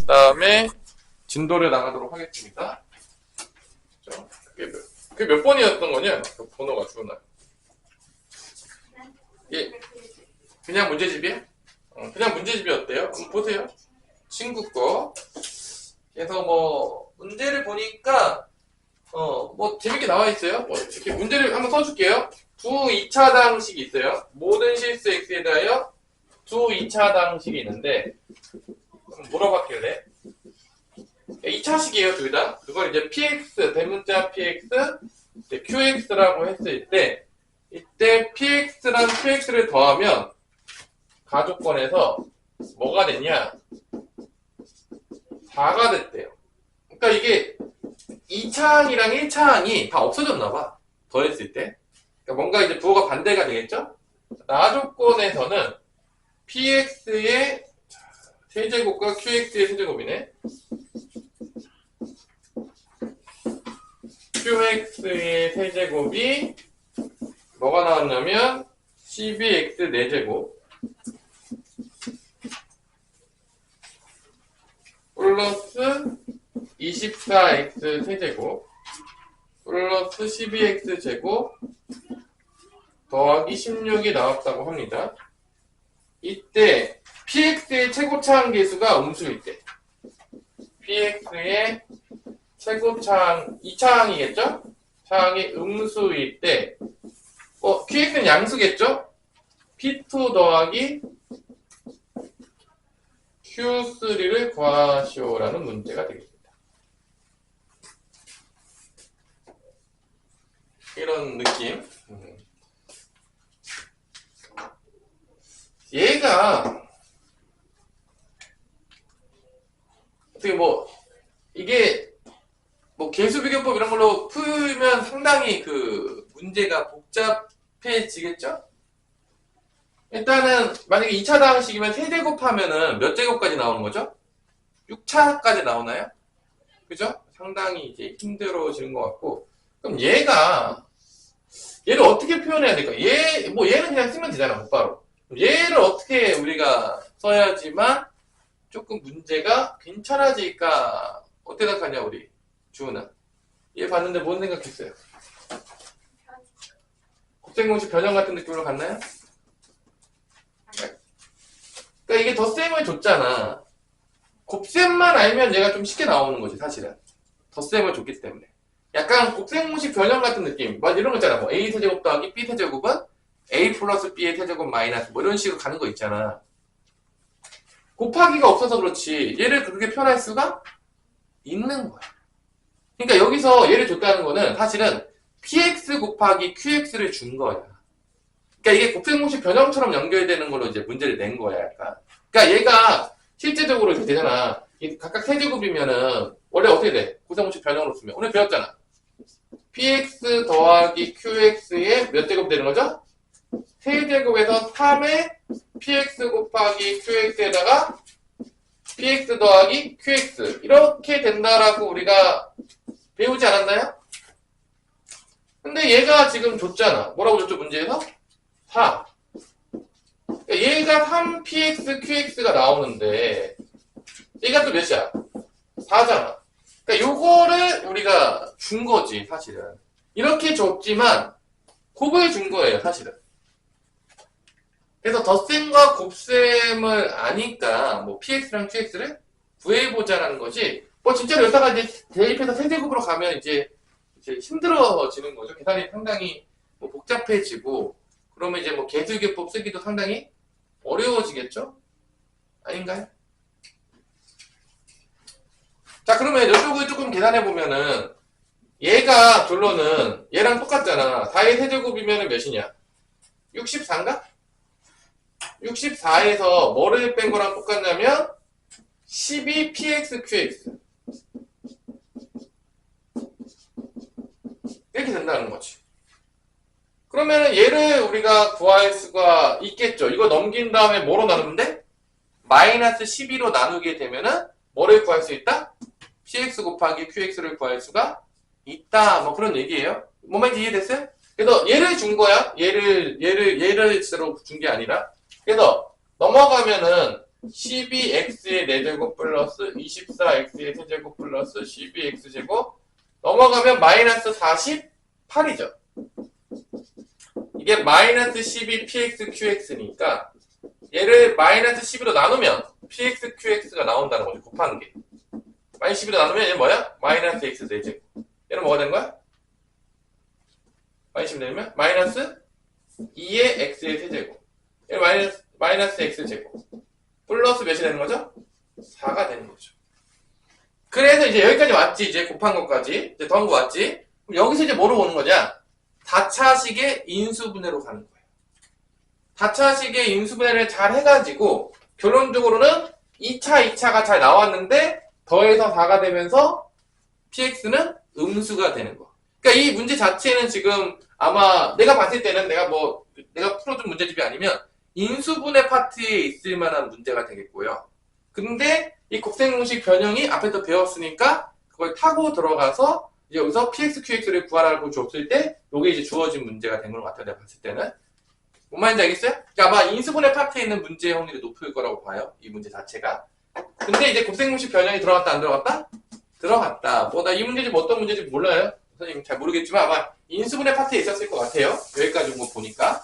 다음에 진도를 나가도록 하겠습니다. 그게 몇 번이었던 거냐? 그 번호가 주어나요. 예, 그냥 문제집이에요? 그냥 문제집이었대요. 한번 보세요. 친구 거. 그래서 뭐 문제를 보니까 뭐 재밌게 나와 있어요. 뭐 이렇게 문제를 한번 써줄게요. 두 2차당식이 있어요. 모든 실수 x에 대하여 두 2차당식이 있는데 물어봤길래 2차식이에요 둘 다. 그걸 이제 px 대문자 px 이제 qx라고 했을 때 이때 px랑 qx를 더하면 가족권에서 뭐가 됐냐? 4가 됐대요. 그러니까 이게 2차항이랑 1차항이 다 없어졌나봐. 더했을 때. 그러니까 뭔가 이제 부호가 반대가 되겠죠? 나조건에서는 px의 세제곱과 qx의 세제곱이네. qx의 세제곱이 뭐가 나왔냐면 12x 4제곱 플러스 24x 세제곱 플러스 12x 제곱 더하기 16이 나왔다고 합니다. 이때 px의 최고차항 계수가 음수일 때 px의 최고차항 2차항이겠죠? 차항이 음수일 때 qx는 양수겠죠? p2 더하기 q3를 구하시오라는 문제가 되겠습니다. 이런 느낌. 얘가 어떻게 뭐 이게 뭐 개수비교법 이런 걸로 풀면 상당히 그 문제가 복잡해지겠죠? 일단은 만약에 2차 다항식이면 세제곱하면은 몇 제곱까지 나오는 거죠? 6차까지 나오나요? 그죠? 상당히 이제 힘들어지는 것 같고 그럼 얘를 어떻게 표현해야 될까? 얘는 그냥 쓰면 되잖아, 곧바로. 얘를 어떻게 우리가 써야지만 조금 문제가 괜찮아질까? 어떻게 생각하냐, 우리 주은아? 얘 봤는데 뭔 생각했어요? 곱셈공식 변형 같은 느낌으로 갔나요? 그러니까 이게 덧셈을 줬잖아. 곱셈만 알면 얘가 좀 쉽게 나오는 거지, 사실은. 덧셈을 줬기 때문에. 약간 곱셈공식 변형 같은 느낌. 뭐 이런 거 있잖아. 뭐 a 세제곱 더하기 b 세제곱은 a 플러스 b의 세제곱 마이너스 뭐 이런 식으로 가는 거 있잖아. 곱하기가 없어서 그렇지 얘를 그렇게 표현할 수가 있는 거야. 그러니까 여기서 얘를 줬다는 거는 사실은 px 곱하기 qx를 준 거야. 그러니까 이게 곱셈공식 변형처럼 연결되는 걸로 이제 문제를 낸 거야, 약간. 그러니까 얘가 실제적으로 이렇게 되잖아. 각각 세제곱이면은 원래 어떻게 돼? 곱셈공식 변형으로 쓰면 오늘 배웠잖아. px 더하기 qx의 몇 제곱 되는 거죠? 세제곱에서 3의 px 곱하기 qx에다가 px 더하기 qx 이렇게 된다라고 우리가 배우지 않았나요? 근데 얘가 지금 줬잖아. 뭐라고 줬죠, 문제에서? 4. 얘가 3px qx가 나오는데 얘가 또 몇이야? 4잖아. 그러니까 요거를 우리가 준 거지, 사실은. 이렇게 줬지만 곱을 준 거예요, 사실은. 그래서 덧셈과 곱셈을 아니까 뭐 px랑 qx를 구해보자라는 거지. 뭐 진짜로 여기다가 이제 대입해서 세제곱으로 가면 이제 힘들어지는 거죠. 계산이 상당히 뭐 복잡해지고 그러면 이제 뭐 개수기법 쓰기도 상당히 어려워지겠죠? 아닌가요? 자, 그러면 이쪽을 조금 계산해보면은 얘가 결론은 얘랑 똑같잖아. 4의 세제곱이면 몇이냐? 64인가? 64에서 뭐를 뺀 거랑 똑같냐면 12px/qx 이렇게 된다는 거지. 그러면 얘를 우리가 구할 수가 있겠죠. 이거 넘긴 다음에 뭐로 나누면 돼? 마이너스 12로 나누게 되면은 뭐를 구할 수 있다? px 곱하기 qx를 구할 수가 있다. 뭐 그런 얘기예요. 뭔 말인지 이해됐어요? 그래서 얘를 준 거야. 얘를 진짜로 준 게 아니라. 그래서 넘어가면은 12x의 4제곱 플러스 24x의 세제곱 플러스 12x제곱 넘어가면 마이너스 48이죠. 이게 마이너스 12px qx니까 얘를 마이너스 12로 나누면 px qx가 나온다는 거죠. 곱한 게. 마이너스 12로 나누면 얘는 뭐야? 마이너스 x 4제곱. 얘는 뭐가 되는 거야? 마이너스 12 내리면 마이너스 2의 x의 세제곱. 얘는 마이너스 x제곱. 플러스 몇이 되는 거죠? 4가 되는 거죠. 그래서 이제 여기까지 왔지. 이제 곱한 것까지. 이제 더한 거 왔지. 그럼 여기서 이제 뭐로 오는 거냐? 다차식의 인수분해로 가는 거예요. 다차식의 인수분해를 잘 해가지고 결론적으로는 2차가 잘 나왔는데 더해서 4가 되면서 px는 음수가 되는 거. 그러니까 이 문제 자체는 지금 아마 내가 봤을 때는 내가 풀어준 문제집이 아니면 인수분해 파트에 있을 만한 문제가 되겠고요. 근데 이 곱셈공식 변형이 앞에서 배웠으니까 그걸 타고 들어가서 이제 여기서 px, qx를 구하라고 줬을 때 이게 이제 주어진 문제가 된 것 같아요. 내가 봤을 때는. 뭔 말인지 알겠어요? 그러니까 아마 인수분해 파트에 있는 문제의 확률이 높을 거라고 봐요. 이 문제 자체가. 근데 이제 곱셈공식 변형이 들어갔다 안 들어갔다? 들어갔다. 나 이 문제집 어떤 문제인지 몰라요. 선생님 잘 모르겠지만 아마 인수분해 파트에 있었을 것 같아요. 여기까지 온 거 보니까.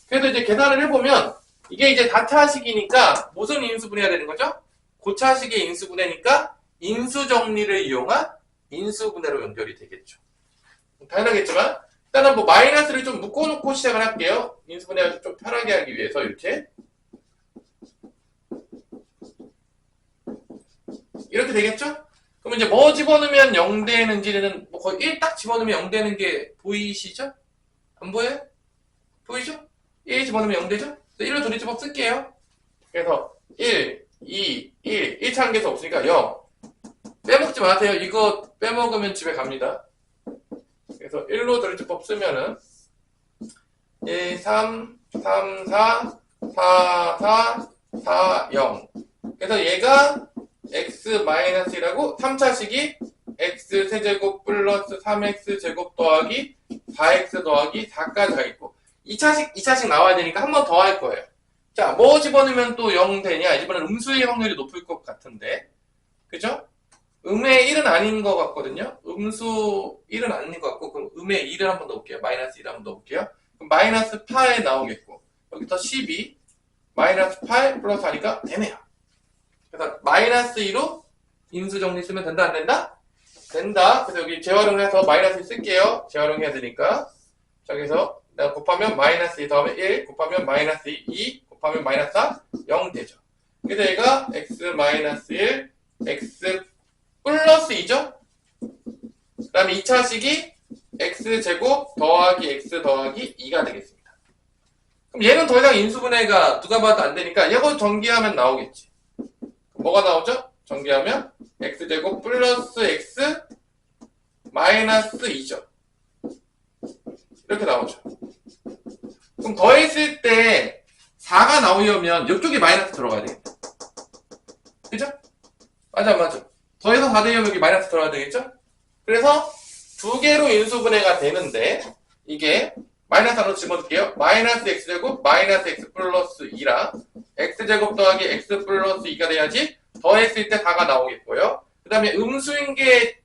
그래서 이제 계산을 해보면 이게 이제 다차식이니까 무슨 인수분해가 되는 거죠? 고차식의 인수분해니까 인수정리를 이용한 인수분해로 연결이 되겠죠. 당연하겠지만 일단은 뭐 마이너스를 좀 묶어놓고 시작을 할게요. 인수분해를 좀 편하게 하기 위해서 이렇게 되겠죠? 그럼 이제 뭐 집어넣으면 0 되는지는 뭐 거의 1 딱 집어넣으면 0 되는 게 보이시죠? 안 보여요? 보이죠? 1 집어넣으면 0 되죠? 1로 조리집업 쓸게요. 그래서 1, 2, 1, 1차 한계에서 없으니까 0. 빼먹지 마세요. 이거 빼먹으면 집에 갑니다. 그래서 1로 조리집법 쓰면은 1, 3, 3, 4, 4, 4, 4, 0. 그래서 얘가 x-1이라고 3차식이 x 세제곱 플러스 3x 제곱 더하기 4x 더하기 4까지 가있고 2차식 나와야 되니까 한 번 더 할 거예요. 자, 뭐 집어넣으면 또 0 되냐? 이번엔 음수의 확률이 높을 것 같은데. 그죠? 음의 1은 아닌 것 같거든요. 음수 1은 아닌 것 같고, 그럼 음의 1을 한번 넣을게요. 마이너스 1을 한번 넣을게요. 그럼 마이너스 8 나오겠고, 여기서 12, 마이너스 8 플러스 하니까 되네요. 그래서 마이너스 2로 인수 정리 쓰면 된다, 안 된다? 된다. 그래서 여기 재활용을 해서 마이너스 1 쓸게요. 재활용해야 되니까. 자, 그래서 내가 곱하면 마이너스 2 다음에 1, 곱하면 마이너스 2, 곱하면 마이너스 4, 0 되죠. 그래서 얘가 x 마이너스 1, x 플러스 2죠? 그 다음에 2차식이 x제곱 더하기 x 더하기 2가 되겠습니다. 그럼 얘는 더 이상 인수분해가 누가 봐도 안 되니까 이거 전기하면 나오겠지. 뭐가 나오죠? 전기하면 x제곱 플러스 x 마이너스 2죠. 이렇게 나오죠. 그럼 더했을 때 4가 나오려면 이쪽에 마이너스 들어가야 되겠다. 그죠? 맞아. 더해서 4 되려면 여기 마이너스 들어가야 되겠죠? 그래서 두 개로 인수분해가 되는데 이게 마이너스 안으로 집어넣을게요. 마이너스 x제곱 마이너스 x 플러스 2랑 x제곱 더하기 x 플러스 2가 돼야지 더했을 때 4가 나오겠고요. 그 다음에 음수인 게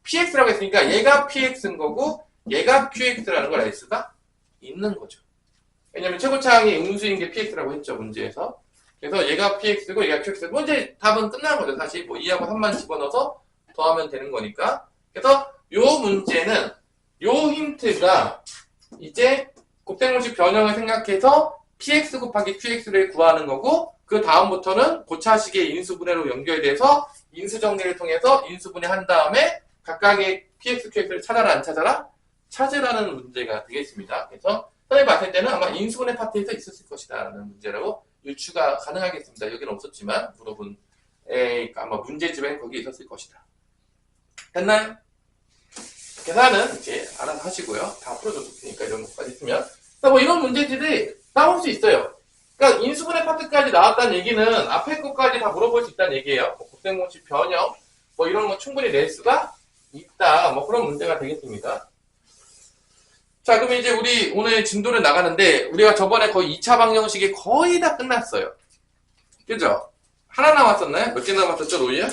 px라고 했으니까 얘가 px인 거고 얘가 qx라는 걸 알 수가 있는 거죠. 왜냐면 최고차항이 음수인 게 px라고 했죠, 문제에서. 그래서 얘가 px고 얘가 qx고 이제 답은 끝난 거죠. 사실 뭐 2하고 3만 집어넣어서 더하면 되는 거니까. 그래서 요 문제는 요 힌트가 이제 곱셈공식 변형을 생각해서 px 곱하기 qx를 구하는 거고 그 다음부터는 고차식의 인수분해로 연결돼서 인수정리를 통해서 인수분해한 다음에 각각의 px, qx를 찾아라 안 찾아라? 찾으라는 문제가 되겠습니다. 그래서 선생님 봤을 때는 아마 인수분해 파트에서 있었을 것이다 라는 문제라고 유추가 가능하겠습니다. 여기는 없었지만 물어본 아마 문제집엔 거기 있었을 것이다. 됐나요? 계산은 이제 알아서 하시고요. 다 풀어줬을 테니까 이런 것까지 있으면. 뭐 이런 문제들이 나올 수 있어요. 그러니까 인수분해 파트까지 나왔다는 얘기는 앞에 것까지 다 물어볼 수 있다는 얘기예요. 뭐 곱셈공식 변형, 뭐 이런 거 충분히 낼 수가 있다. 뭐 그런 문제가 되겠습니다. 자, 그럼 이제 우리 오늘 진도를 나가는데 우리가 저번에 거의 2차 방정식이 거의 다 끝났어요. 그죠? 하나 남았었나요? 몇 개 남았었죠, 로이야?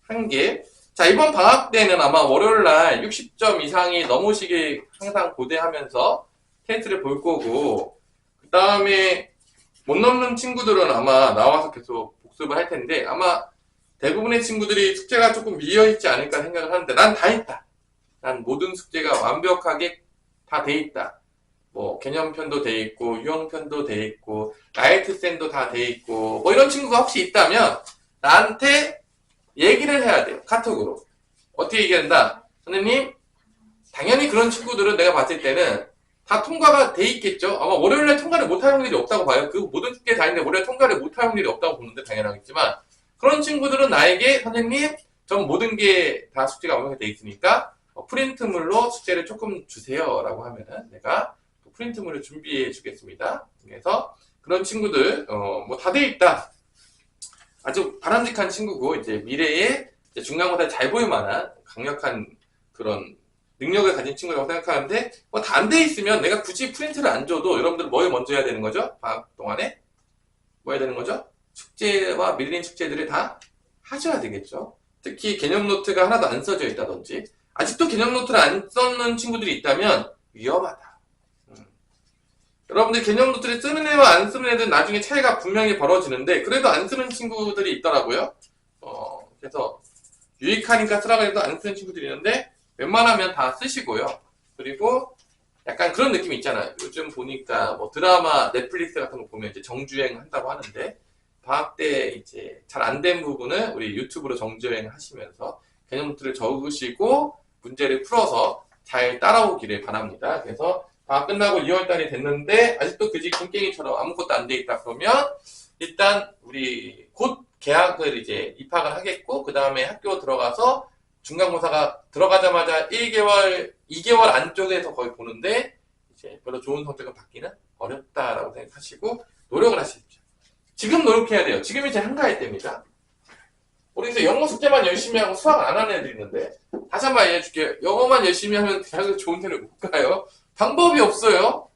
한 개. 자, 이번 방학 때는 아마 월요일날 60점 이상이 넘으시길 항상 고대하면서 테스트를 볼 거고, 그 다음에 못 넘는 친구들은 아마 나와서 계속 복습을 할 텐데, 아마 대부분의 친구들이 숙제가 조금 밀려있지 않을까 생각을 하는데, 난 다 했다. 난 모든 숙제가 완벽하게 다 돼 있다. 뭐, 개념편도 돼 있고, 유형편도 돼 있고, 라이트센도 다 돼 있고, 뭐 이런 친구가 혹시 있다면, 나한테 얘기를 해야 돼요. 카톡으로. 어떻게 얘기한다? 선생님, 당연히 그런 친구들은 내가 봤을 때는 다 통과가 돼 있겠죠? 아마 월요일날 통과를 못할 확률이 없다고 봐요. 그 모든 숙제 다 있는데 월요일 통과를 못할 확률이 없다고 보는데 당연하겠지만, 그런 친구들은 나에게 선생님, 전 모든 게 다 숙제가 완벽하게 돼 있으니까 프린트물로 숙제를 조금 주세요 라고 하면은 내가 프린트물을 준비해 주겠습니다. 그래서 그런 친구들 뭐 다 돼 있다. 아주 바람직한 친구고 이제 미래에 이제 중간고사에 잘 보일 만한 강력한 그런 능력을 가진 친구라고 생각하는데 뭐 다 안 돼 있으면 내가 굳이 프린트를 안 줘도 여러분들 뭘 먼저 해야 되는 거죠? 방학 동안에 뭐 해야 되는 거죠? 숙제와 밀린 숙제들을 다 하셔야 되겠죠. 특히 개념 노트가 하나도 안 써져 있다든지 아직도 개념 노트를 안 써는 친구들이 있다면 위험하다. 여러분들 개념 노트를 쓰는 애와 안 쓰는 애들 나중에 차이가 분명히 벌어지는데 그래도 안 쓰는 친구들이 있더라고요. 그래서 유익하니까 쓰라고 해도 안 쓰는 친구들이 있는데 웬만하면 다 쓰시고요. 그리고 약간 그런 느낌이 있잖아요. 요즘 보니까 뭐 드라마, 넷플릭스 같은 거 보면 이제 정주행 한다고 하는데 방학 때 이제 잘 안 된 부분을 우리 유튜브로 정주행 하시면서 개념 노트를 적으시고 문제를 풀어서 잘 따라오기를 바랍니다. 그래서 방학 끝나고 2월달이 됐는데 아직도 그지 굼깽이처럼 아무것도 안 돼 있다 그러면 일단 우리 곧 개학을 이제 입학을 하겠고 그 다음에 학교 들어가서 중간고사가 들어가자마자 1개월, 2개월 안쪽에서 거의 보는데 이제 별로 좋은 성적을 받기는 어렵다라고 생각하시고 노력을 하십시오. 지금 노력해야 돼요. 지금이 제 한가할 때입니다. 우리 이제 영어 숙제만 열심히 하고 수학 안 하는 애들이 있는데 다시 한번 알려줄게요. 영어만 열심히 하면 대학을 좋은 데를 못 가요. 방법이 없어요.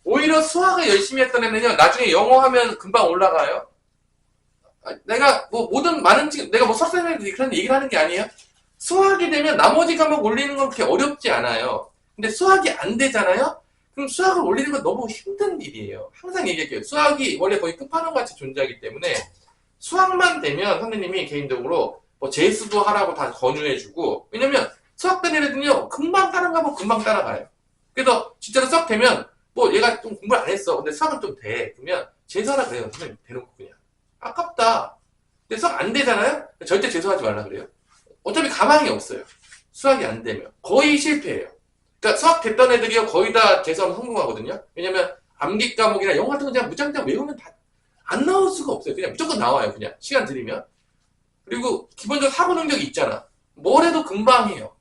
오히려 수학을 열심히 했던 애는요, 나중에 영어 하면 금방 올라가요. 내가 뭐 모든 많은 내가 뭐 수학생들이 그런 얘기를 하는 게 아니에요. 수학이 되면 나머지 과목 올리는 건 그렇게 어렵지 않아요. 근데 수학이 안 되잖아요? 그럼 수학을 올리는 건 너무 힘든 일이에요. 항상 얘기할게요. 수학이 원래 거의 끝판왕같이 존재하기 때문에 수학만 되면 선생님이 개인적으로 뭐 JS도 하라고 다 권유해주고 왜냐면 수학 되는 애들은요 금방 다른 과목 금방 따라가요. 그래서 진짜로 수학 되면 뭐 얘가 좀 공부를 안 했어. 근데 수학은 좀 돼. 그러면 재수 하라 그래요. 선생님 대놓고 그냥. 아깝다. 근데 수학 안 되잖아요? 절대 재수하지 말라 그래요. 어차피 가망이 없어요. 수학이 안 되면. 거의 실패해요. 그러니까 수학 됐던 애들이요 거의 다 재수하면 성공하거든요. 왜냐면 암기 과목이나 영어 같은 거 그냥 무장장 외우면 다 안 나올 수가 없어요. 그냥 무조건 나와요. 그냥 시간 들이면. 그리고 기본적으로 사고 능력이 있잖아. 뭘 해도 금방 해요.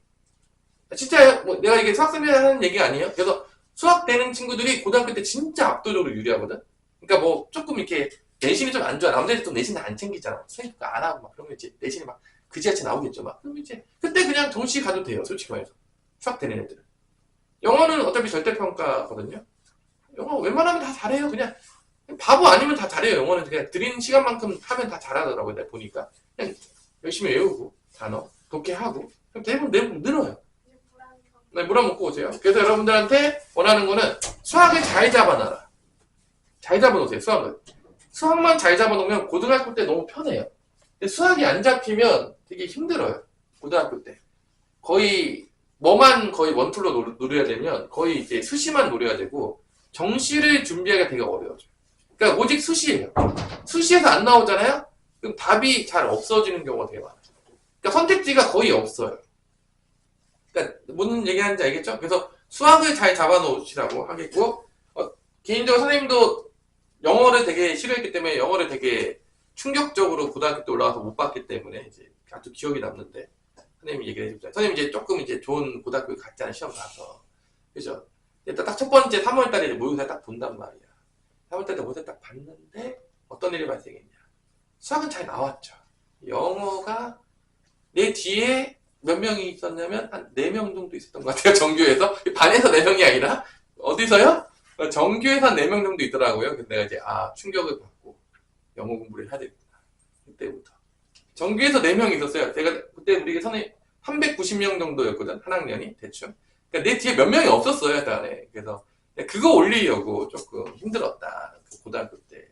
진짜 뭐 내가 이게 수학생들이 하는 얘기 아니에요? 그래서 수학 되는 친구들이 고등학교 때 진짜 압도적으로 유리하거든. 그러니까 뭐 조금 이렇게 내신이 좀 안 좋아. 남자들이 또 내신 안 챙기잖아. 선생님 안 하고 막 그러면 이제 내신이 막 그지같이 나오겠죠. 막 그럼 이제 그때 그냥 정시 가도 돼요. 솔직히 말해서 수학 되는 애들은. 영어는 어차피 절대평가거든요. 영어 웬만하면 다 잘해요. 그냥 바보 아니면 다 잘해요. 영어는 그냥 드리는 시간만큼 하면 다 잘하더라고요. 내가 보니까 그냥 열심히 외우고 단어 독해하고 그럼 대부분 늘어요. 네, 물 한 먹고 오세요. 그래서 여러분들한테 원하는 거는 수학을 잘 잡아놔라. 잘 잡아놓으세요. 수학만 잘 잡아놓으면 고등학교 때 너무 편해요. 근데 수학이 안 잡히면 되게 힘들어요. 고등학교 때 거의 뭐만 거의 원툴로 노려야 되면 거의 이제 수시만 노려야 되고 정시를 준비하기가 되게 어려워져요. 그러니까 오직 수시예요. 수시에서 안 나오잖아요? 그럼 답이 잘 없어지는 경우가 되게 많아요. 그러니까 선택지가 거의 없어요. 그러니까 무슨 얘기하는지 알겠죠? 그래서 수학을 잘 잡아놓으시라고 하겠고 개인적으로 선생님도 영어를 되게 싫어했기 때문에 영어를 되게 충격적으로 고등학교 때 올라가서 못 봤기 때문에 이제 아주 기억이 남는데 선생님이 얘기를 해줬잖아요. 선생님 이제 조금 이제 좋은 고등학교에 갔잖아요. 시험 봐서. 그죠? 딱 첫 번째 3월달에 모의고사 딱 본단 말이야. 3월달에 모의고사 딱 봤는데 어떤 일이 발생했냐. 수학은 잘 나왔죠. 영어가 내 뒤에 몇 명이 있었냐면 한 4명 정도 있었던 것 같아요. 정규에서. 반에서 4명이 아니라 어디서요? 정규에서 한 4명 정도 있더라고요. 근데 내가 이제 충격을 받고 영어 공부를 해야 되겠구나. 그때부터. 정규에서 4명이 있었어요. 제가 그때 우리 선생님 390명 정도였거든, 한 학년이 대충. 그러니까 내 뒤에 몇 명이 없었어요, 일단에. 그래서 그거 올리려고 조금 힘들었다. 고등학교 때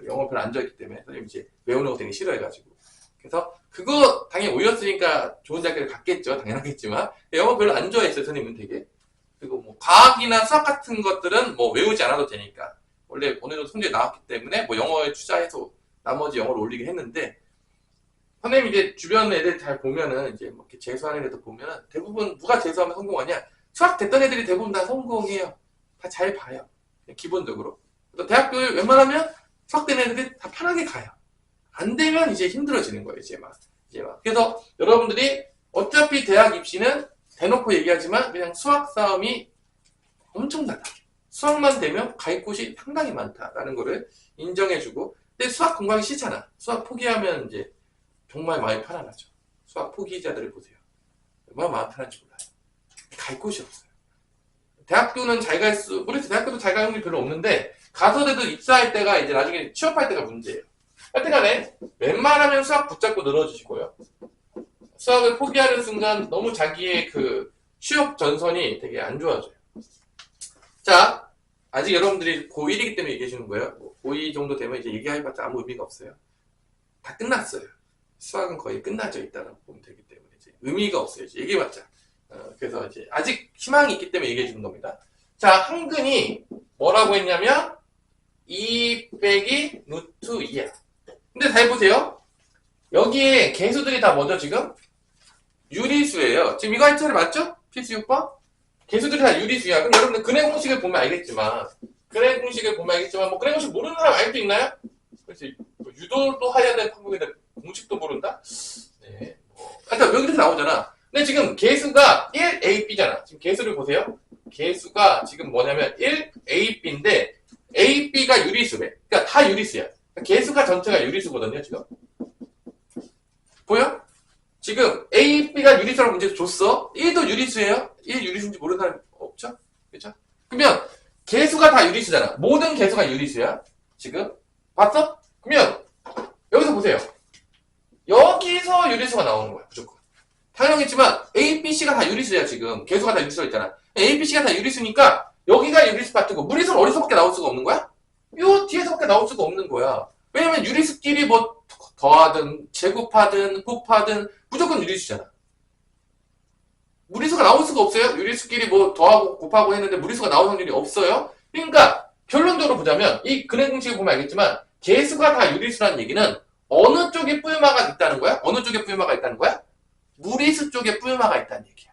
영어 별로 안 좋아했기 때문에 선생님 이제 외우는 거 되게 싫어해가지고. 그래서 그거 당연히 올렸으니까 좋은 대학교를 갔겠죠, 당연하겠지만 영어 별로 안 좋아했어요, 선생님은 되게. 그리고 뭐 과학이나 수학 같은 것들은 뭐 외우지 않아도 되니까 원래 어느 정도 성적이 나왔기 때문에 뭐 영어에 투자해서 나머지 영어를 올리긴 했는데, 선생님 이제 주변 애들 잘 보면은 이제 뭐 이렇게 재수하는 애들 보면은 대부분 누가 재수하면 성공하냐? 수학 됐던 애들이 대부분 다 성공해요. 다 잘 봐요. 기본적으로. 그래서 대학교에 웬만하면 수학 된 애들이 다 편하게 가요. 안 되면 이제 힘들어지는 거예요, 이제 막. 그래서 여러분들이 어차피 대학 입시는 대놓고 얘기하지만 그냥 수학 싸움이 엄청나다. 수학만 되면 갈 곳이 상당히 많다라는 거를 인정해주고, 근데 수학 공부하기 싫잖아. 수학 포기하면 이제 정말 마음이 편안하죠. 수학 포기자들을 보세요. 얼마나 마음 편한지 몰라요. 갈 곳이 없어요. 대학교는 잘 갈 수, 모르겠어요. 대학교도 잘 가는 게 별로 없는데, 가서라도 입사할 때가 이제 나중에 취업할 때가 문제예요. 하여튼간에, 웬만하면 수학 붙잡고 늘어주시고요. 수학을 포기하는 순간 너무 자기의 그 취업 전선이 되게 안 좋아져요. 자, 아직 여러분들이 고1이기 때문에 얘기해 주는 거예요. 고2 정도 되면 이제 얘기해봤자 아무 의미가 없어요. 다 끝났어요. 수학은 거의 끝나져 있다고 보면 되기 때문에 이제 의미가 없어요. 이제 얘기해봤자. 그래서 이제 아직 희망이 있기 때문에 얘기해 주는 겁니다. 자, 한근이 뭐라고 했냐면 2 빼기 루트 2야. 근데 잘 보세요. 여기에 개수들이 다 뭐죠 지금? 유리수예요. 지금 이거 할 차례 맞죠? 필수 6번? 개수들이 다 유리수야. 그럼 여러분들 근해 공식을 보면 알겠지만, 뭐 근해 공식 모르는 사람 알수 있나요? 그렇지. 유도도 해야 되는 방법인데 공식도 모른다? 네. 하여튼 여기서 나오잖아. 근데 지금 개수가 1AB잖아. 지금 개수를 보세요. 개수가 지금 뭐냐면 1AB인데 AB가 유리수래. 그러니까 다 유리수야. 개수가 전체가 유리수거든요, 지금. 보여? 지금 A, B가 유리수라고 문제 줬어. 1도 유리수예요. 1 유리수인지 모르는 사람 없죠? 그렇죠? 그러면 개수가 다 유리수잖아. 모든 개수가 유리수야. 지금 봤어? 그러면 여기서 보세요. 여기서 유리수가 나오는 거야, 무조건. 당연하겠지만 A, B, C가 다 유리수야. 지금 개수가 다 유리수가 있잖아. A, B, C가 다 유리수니까 여기가 유리수 파트고 무리수는 어디서밖에 나올 수가 없는 거야? 요 뒤에서밖에 나올 수가 없는 거야. 왜냐면 유리수끼리 뭐 더하든 제곱하든 곱하든 무조건 유리수잖아. 무리수가 나올 수가 없어요. 유리수끼리 뭐 더하고 곱하고 했는데 무리수가 나올 확률이 없어요. 그러니까 결론적으로 보자면 이 근해 공식을 보면 알겠지만 개수가 다 유리수라는 얘기는 어느 쪽에 뿌요마가 있다는 거야? 어느 쪽에 뿌요마가 있다는 거야? 무리수 쪽에 뿌요마가 있다는 얘기야.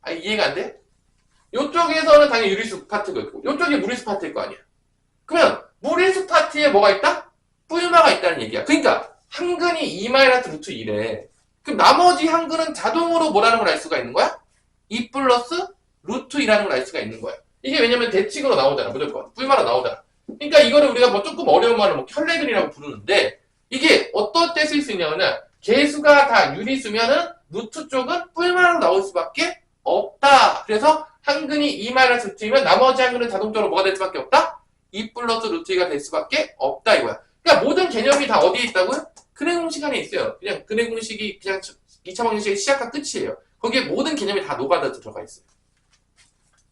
아, 이해가 안 돼? 이쪽에서는 당연히 유리수 파트가 있고 이쪽이 무리수 파트일 거 아니야. 그러면 무리수 파트에 뭐가 있다? 뿌요마가 있다는 얘기야. 그러니까 한근이 2 루트 2래. 그럼 나머지 한근은 자동으로 뭐라는 걸 알 수가 있는 거야? 2 플러스 루트 2라는 걸 알 수가 있는 거야. 이게 왜냐면 대칭으로 나오잖아. 무조건. 뿌요마로 나오잖아. 그러니까 이거를 우리가 뭐 조금 어려운 말로 뭐 켤레근이라고 부르는데 이게 어떤 때 쓸 수 있냐면은 개수가 다 유리수면은 루트 쪽은 뿌요마로 나올 수밖에 없다. 그래서 한근이 2 루트 2면 나머지 한근은 자동적으로 뭐가 될 수밖에 없다? 2 플러스 루트 2가 될 수밖에 없다 이거야. 그러니까 모든 개념이 다 어디에 있다고요? 근해 공식 안에 있어요. 그냥 근해 공식이 그냥 2차 방정식의 시작과 끝이에요. 거기에 모든 개념이 다 녹아져 들어가 있어요.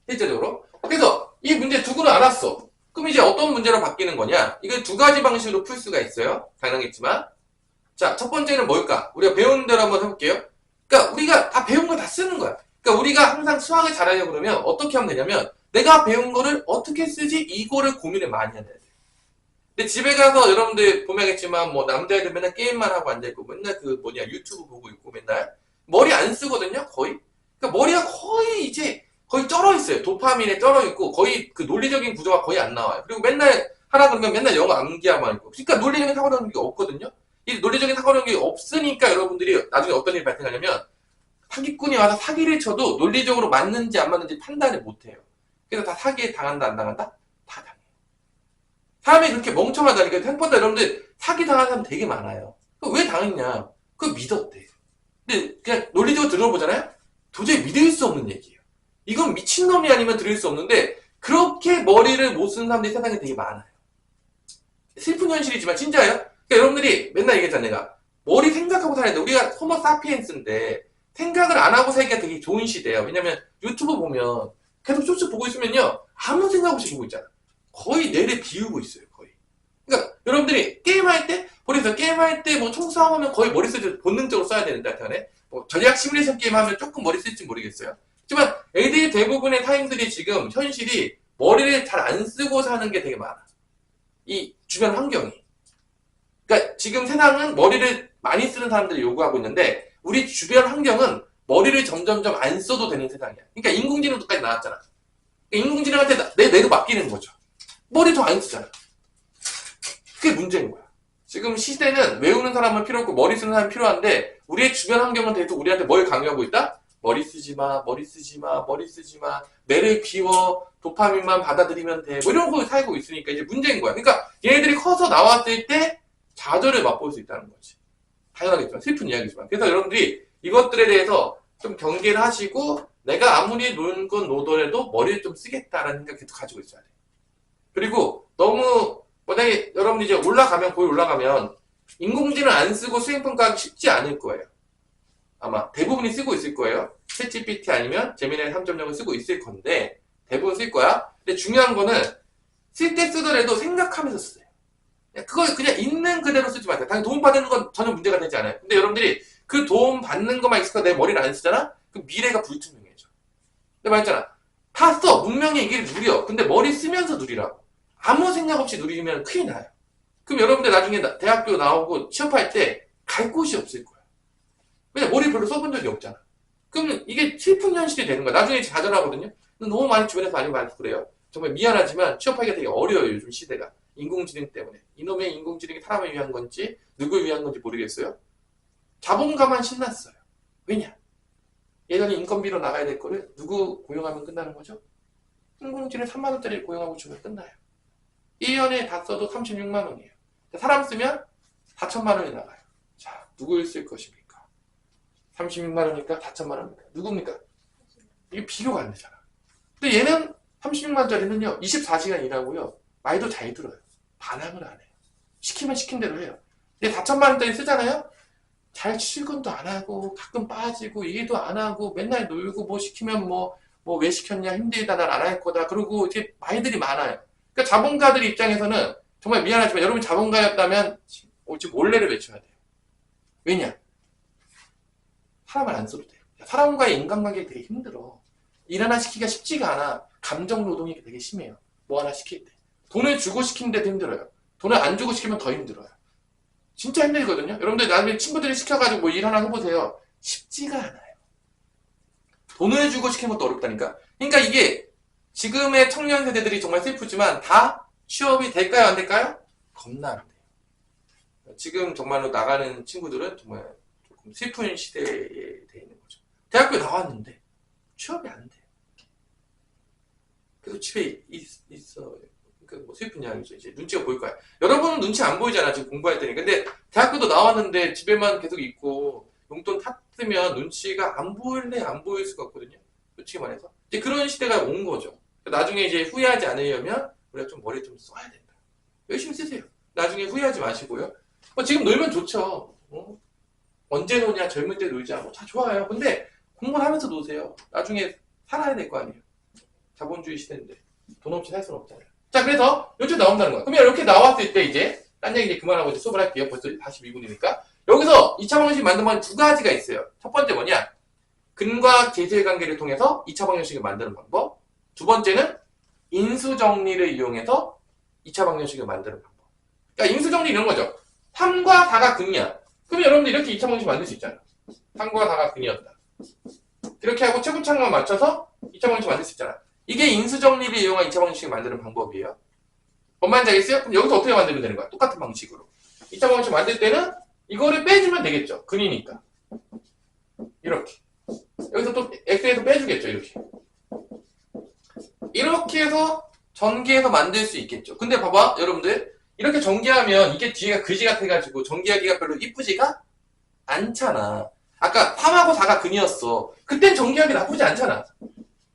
실제적으로. 그래서 이 문제 두 개를 알았어. 그럼 이제 어떤 문제로 바뀌는 거냐? 이걸 두 가지 방식으로 풀 수가 있어요. 당연하겠지만. 자, 첫 번째는 뭘까? 우리가 배운 대로 한번 해볼게요. 그러니까 우리가 다 배운 거 다 쓰는 거야. 그러니까 우리가 항상 수학을 잘하려고 그러면 어떻게 하면 되냐면 내가 배운 거를 어떻게 쓰지? 이거를 고민을 많이 해야 돼. 근데 집에 가서 여러분들 보면 알겠지만 뭐 남자애들 맨날 게임만 하고 앉아있고 맨날 그 뭐냐 유튜브 보고 있고 맨날 머리 안 쓰거든요 거의. 그러니까 머리가 거의 이제 거의 쩔어 있어요. 도파민에 쩔어 있고 거의 그 논리적인 구조가 거의 안 나와요. 그리고 맨날 하라 그러면 맨날 영어 암기하만 있고. 그러니까 논리적인 사고력이 없거든요. 이 논리적인 사고력이 없으니까 여러분들이 나중에 어떤 일이 발생하냐면 사기꾼이 와서 사기를 쳐도 논리적으로 맞는지 안 맞는지 판단을 못해요. 그래서 다 사기에 당한다 안 당한다? 다 당해요. 사람이 그렇게 멍청하다니까. 생각보다 여러분들 사기 당한 사람 되게 많아요. 왜 당했냐? 그거 믿었대. 근데 그냥 논리적으로 들어보잖아요? 도저히 믿을 수 없는 얘기예요. 이건 미친놈이 아니면 들을 수 없는데 그렇게 머리를 못 쓰는 사람들이 세상에 되게 많아요. 슬픈 현실이지만 진짜예요. 그러니까 여러분들이 맨날 얘기했잖아, 내가. 머리 생각하고 살아야 돼. 우리가 호모 사피엔스인데, 생각을 안 하고 살기가 되게 좋은 시대예요. 왜냐면 유튜브 보면 계속 쇼츠 보고 있으면요. 아무 생각 없이 보고 있잖아. 거의 뇌를 비우고 있어요, 거의. 그러니까 여러분들이 게임할 때, 버려서 게임할 때 뭐 총싸움하면 거의 머릿속에 본능적으로 써야 되는데, 하여튼간에. 뭐 전략 시뮬레이션 게임 하면 조금 머리 쓸지 모르겠어요. 하지만 애들 대부분의 타임들이 지금 현실이 머리를 잘 안 쓰고 사는 게 되게 많아. 이 주변 환경이. 그러니까 지금 세상은 머리를 많이 쓰는 사람들이 요구하고 있는데 우리 주변 환경은 머리를 점점점 안 써도 되는 세상이야. 그러니까 인공지능도까지 나왔잖아. 그러니까 인공지능한테 내 뇌도 맡기는 거죠. 머리 더 안 쓰잖아. 그게 문제인 거야. 지금 시대는 외우는 사람은 필요 없고 머리 쓰는 사람이 필요한데 우리의 주변 환경은 계속 우리한테 뭘 강요하고 있다? 머리 쓰지 마, 머리 쓰지 마, 머리 쓰지 마. 뇌를 비워, 도파민만 받아들이면 돼. 뭐 이런 거 살고 있으니까 이제 문제인 거야. 그러니까 얘네들이 커서 나왔을 때 좌절을 맛볼 수 있다는 거지. 당연하겠지만 슬픈 이야기지만. 그래서 여러분들이 이것들에 대해서 좀 경계를 하시고 내가 아무리 노는 건 노더라도 머리를 좀 쓰겠다라는 생각 계속 가지고 있어야 돼. 그리고 너무 만약에 여러분이 이제 올라가면 거의 올라가면 인공지능 안 쓰고 수행평가하기 쉽지 않을 거예요. 아마 대부분이 쓰고 있을 거예요. 챗GPT 아니면 제미나이 3.0을 쓰고 있을 건데 대부분 쓸 거야. 근데 중요한 거는 쓸 때 쓰더라도 생각하면서 쓰세요. 그걸 그냥 있는 그대로 쓰지 마세요. 당연히 도움 받는 건 전혀 문제가 되지 않아요. 근데 여러분들이 그 도움 받는 것만 있을까 내 머리를 안 쓰잖아? 그 미래가 불투명해져. 내가 말했잖아. 다 써. 문명의 이게 누려. 근데 머리 쓰면서 누리라고. 아무 생각 없이 누리면 큰일 나요. 그럼 여러분들 나중에 대학교 나오고 취업할 때 갈 곳이 없을 거야. 왜냐 머리 별로 써본 적이 없잖아. 그러면 이게 슬픈 현실이 되는 거야. 나중에 좌절하거든요. 너무 많이 주변에서 많이 말해서 그래요. 정말 미안하지만 취업하기가 되게 어려워요. 요즘 시대가. 인공지능 때문에. 이놈의 인공지능이 사람을 위한 건지 누굴 위한 건지 모르겠어요. 자본가만 신났어요. 왜냐? 예전에 인건비로 나가야 될 거를 누구 고용하면 끝나는 거죠? 인공지능 3만 원짜리 고용하고 주면 끝나요. 1년에 다 써도 36만 원이에요. 사람 쓰면 4천만 원이 나가요. 자, 누굴 쓸 것입니까? 36만 원이니까 4천만 원입니까? 누굽니까? 이게 비교가 안 되잖아. 근데 얘는 36만 원짜리는요, 24시간 일하고요, 말도 잘 들어요. 반항을 안 해요. 시키면 시킨 대로 해요. 근데 4천만 원짜리 쓰잖아요? 잘 출근도 안 하고, 가끔 빠지고, 일도 안 하고, 맨날 놀고, 뭐 시키면 뭐 왜 시켰냐, 힘들다, 난 안 할 거다. 그리고 이제 말들이 많아요. 그러니까 자본가들 입장에서는 정말 미안하지만 여러분 자본가였다면 지금 원래를 외쳐야 돼요. 왜냐? 사람을 안 써도 돼요. 사람과의 인간관계가 되게 힘들어. 일 하나 시키기가 쉽지가 않아. 감정 노동이 되게 심해요. 뭐 하나 시킬 때. 돈을 주고 시키는데도 힘들어요. 돈을 안 주고 시키면 더 힘들어요. 진짜 힘들거든요. 여러분들 나중에 친구들이 시켜가지고 뭐 일 하나 해보세요. 쉽지가 않아요. 돈을 주고 시키는 것도 어렵다니까. 그러니까 이게 지금의 청년 세대들이 정말 슬프지만 다 취업이 될까요? 안 될까요? 겁나 안 돼요. 지금 정말로 나가는 친구들은 정말 조금 슬픈 시대에 돼 있는 거죠. 대학교 나왔는데 취업이 안 돼요. 계속 집에 있어요. 그러니까 뭐 슬픈 이야기죠. 이제 눈치가 보일 거야. 여러분은 눈치 안 보이잖아. 지금 공부할 때니까. 근데 대학교도 나왔는데 집에만 계속 있고 용돈 탔으면 눈치가 안 보일래 안 보일 수가 없거든요. 솔직히 말해서. 이제 그런 시대가 온 거죠. 나중에 이제 후회하지 않으려면 우리가 좀 머리 좀 써야 된다. 열심히 쓰세요. 나중에 후회하지 마시고요. 지금 놀면 좋죠. 언제 노냐 젊을 때 놀자. 다 좋아요. 근데 공부를 하면서 노세요. 나중에 살아야 될 거 아니에요. 자본주의 시대인데 돈 없이 살 수는 없잖아요. 자, 그래서 이렇게 나온다는 거야. 그러면 이렇게 나왔을 때 이제 딴 얘기 이제 그만하고 이제 수업을 할게요. 벌써 42분이니까. 여기서 2차 방정식 만드는 건 두 가지가 있어요. 첫 번째 뭐냐? 근과 계수의 관계를 통해서 2차 방정식을 만드는 방법. 두 번째는 인수정리를 이용해서 2차 방정식을 만드는 방법. 그러니까 인수정리 이런 거죠. 3과 4가 근이야. 그러면 여러분들 이렇게 2차 방정식 만들 수 있잖아. 3과 4가 근이었다. 이렇게 하고 최고창만 맞춰서 2차 방정식 만들 수 있잖아. 이게 인수정리를 이용한 2차 방정식을 만드는 방법이에요. 뭔 말인지 알겠어요? 그럼 여기서 어떻게 만들면 되는 거야? 똑같은 방식으로. 2차 방정식 만들 때는 이거를 빼주면 되겠죠. 근이니까. 이렇게. 여기서 또 x에서 빼주겠죠. 이렇게. 이렇게 해서 전개해서 만들 수 있겠죠. 근데 봐봐 여러분들 이렇게 전개하면 이게 뒤에가 그지 같아가지고 전개하기가 별로 이쁘지가 않잖아. 아까 3하고 4가 근이었어. 그땐 전개하기 나쁘지 않잖아.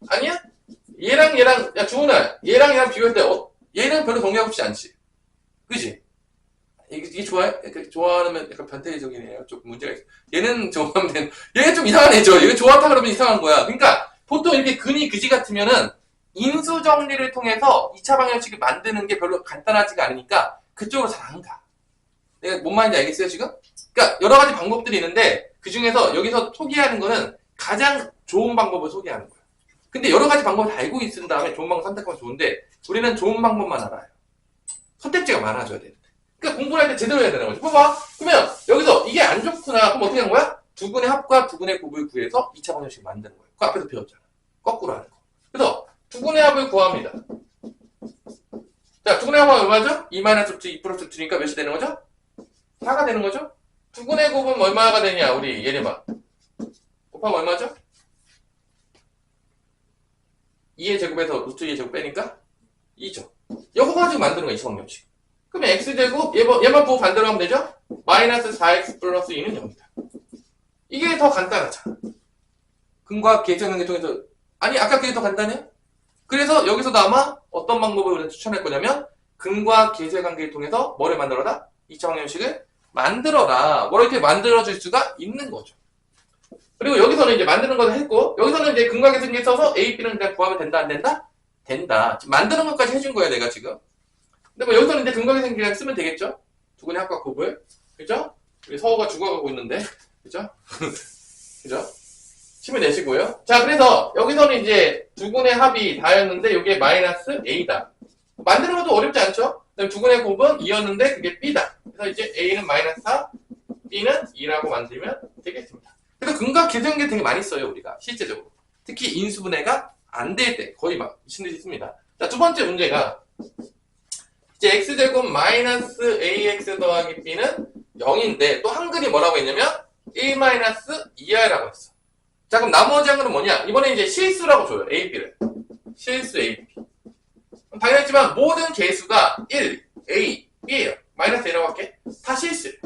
아니야? 얘랑 야 주은아 얘랑 비교할 때 얘는 별로 전개하고 싶지 않지. 그지? 이게 좋아해? 좋아하면 약간 변태적이네요. 조금 문제가 있어. 얘는 좋아하면 되는, 얘가 좀 이상한 애죠. 얘가 좋았다 그러면 이상한 거야. 그러니까 보통 이렇게 근이 그지 같으면은 인수 정리를 통해서 2차 방정식을 만드는 게 별로 간단하지가 않으니까 그쪽으로 잘 안 가. 내가 뭔 말인지 알겠어요, 지금? 그러니까 여러 가지 방법들이 있는데 그 중에서 여기서 소개하는 거는 가장 좋은 방법을 소개하는 거야. 근데 여러 가지 방법을 다 알고 있은 다음에 좋은 방법 선택하면 좋은데 우리는 좋은 방법만 알아요. 선택지가 많아져야 되는데. 그러니까 공부를 할 때 제대로 해야 되는 거지. 봐봐. 그러면 여기서 이게 안 좋구나. 그럼 어떻게 하는 거야? 두 분의 합과 두 분의 곱을 구해서 2차 방정식 만드는 거예요. 그 앞에서 배웠잖아. 거꾸로 하는 거. 그래서 두 분의 합을 구합니다. 자, 두 분의 합은 얼마죠? 2-2 2 플러스 2니까 몇이 되는 거죠? 4가 되는 거죠? 두 분의 곱은 얼마가 되냐? 우리 얘네 봐. 곱하면 얼마죠? 2의 제곱에서 루트 2의 제곱 빼니까 2죠. 이거 가지고 만드는 거야, 2차 방정식. 그러면 x제곱, 얘만 보고 반대로 하면 되죠? 마이너스 4x 플러스 2는 0이다. 이게 더 간단하잖아. 근과 계정관계 통해서, 아니, 아까 그게 더 간단해요? 그래서 여기서도 아마 어떤 방법을 우리가 추천할 거냐면, 근과 계쇄관계를 통해서 뭐를 만들어라? 2차 방정식을 만들어라. 뭐 이렇게 만들어줄 수가 있는 거죠. 그리고 여기서는 이제 만드는 걸 했고, 여기서는 이제 근과 계쇄관계 써서 A, B는 그냥 구하면 된다, 안 된다? 된다. 지금 만드는 것까지 해준 거야, 내가 지금. 근데 뭐 여기서는 이제 근각계생 그냥 쓰면 되겠죠? 두 분의 합과 곱을. 그죠? 우리 서호가 죽어가고 있는데. 그죠? 그죠? 치면 되시고요. 자, 그래서 여기서는 이제 두 분의 합이 다였는데 이게 마이너스 A다. 만드는 것도 어렵지 않죠? 그다음 두 분의 곱은 2였는데 그게 B다. 그래서 이제 A는 마이너스 4, B는 2라고 만들면 되겠습니다. 그래서 근각 계산계 되게 많이 써요, 우리가. 실제적으로. 특히 인수분해가 안 될 때 거의 막 미친듯이 씁니다. 자, 두 번째 문제가 이제 x제곱 마이너스 ax 더하기 b는 0인데 또 한글이 뭐라고 했냐면 1 마이너스 2r라고 했어. 자, 그럼 나머지 한글은 뭐냐? 이번에 이제 실수라고 줘요. a, b를. 실수 a, b. 당연했지만 모든 개수가 1, a, b예요. 마이너스 a라고 할게. 다 실수예요.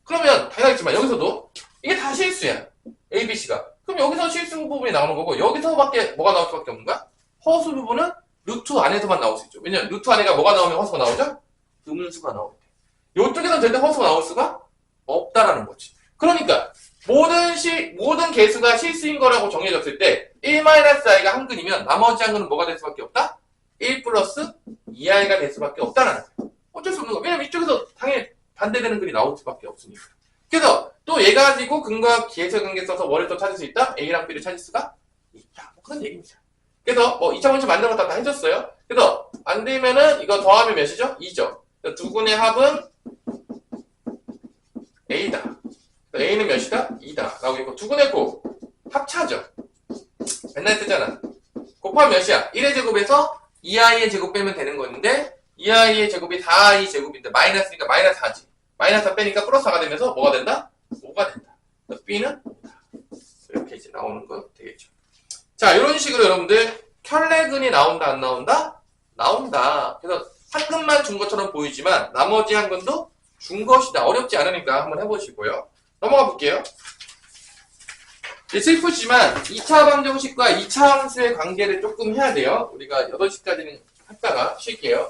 그러면 당연했지만 여기서도 이게 다 실수야. a, b, c가. 그럼 여기서 실수 부분이 나오는 거고 여기서밖에 뭐가 나올 수밖에 없는 거야? 허수 부분은 루트 안에서만 나올 수 있죠. 왜냐면 루트 안에가 뭐가 나오면 허수가 나오죠? 음수가 나오게 돼. 이쪽에서는 절대 허수가 나올 수가 없다라는 거지. 그러니까 모든 개수가 실수인 거라고 정해졌을 때 1-i가 한근이면 나머지 한근은 뭐가 될 수밖에 없다? 1 플러스 2i가 될 수밖에 없다라는 거야. 어쩔 수 없는 거야. 왜냐면 이쪽에서 당연히 반대되는 글이 나올 수밖에 없으니까. 그래서 또 얘 가지고 근과 계쇄관계 써서 뭐를 또 찾을 수 있다? A랑 B를 찾을 수가 있다. 뭐 그런 얘기입니다. 그래서 뭐 2차 방정식 만드는 거 다 해줬어요. 그래서 안 되면은 이거 더하면 몇이죠? 2죠. 두 분의 합은 A다. A는 몇이다? 2다. 라고 있고 두 분의 곱 합차죠. 맨날 쓰잖아. 곱하면 몇이야? 1의 제곱에서 2i의 제곱 빼면 되는 건데 2i의 제곱이 4i 제곱인데 마이너스니까 마이너스 4지. 마이너스 4 빼니까 플러스 4가 되면서 뭐가 된다? 5가 된다. B는 5다. 이렇게 이제 나오는 거 되겠죠. 자, 이런 식으로 여러분들 켤레근이 나온다 안 나온다? 나온다. 그래서 한 근만 준 것처럼 보이지만 나머지 한 근도 준 것이다. 어렵지 않으니까 한번 해보시고요. 넘어가 볼게요. 슬프지만 2차 방정식과 2차 함수의 관계를 조금 해야 돼요. 우리가 8시까지는 했다가 쉴게요.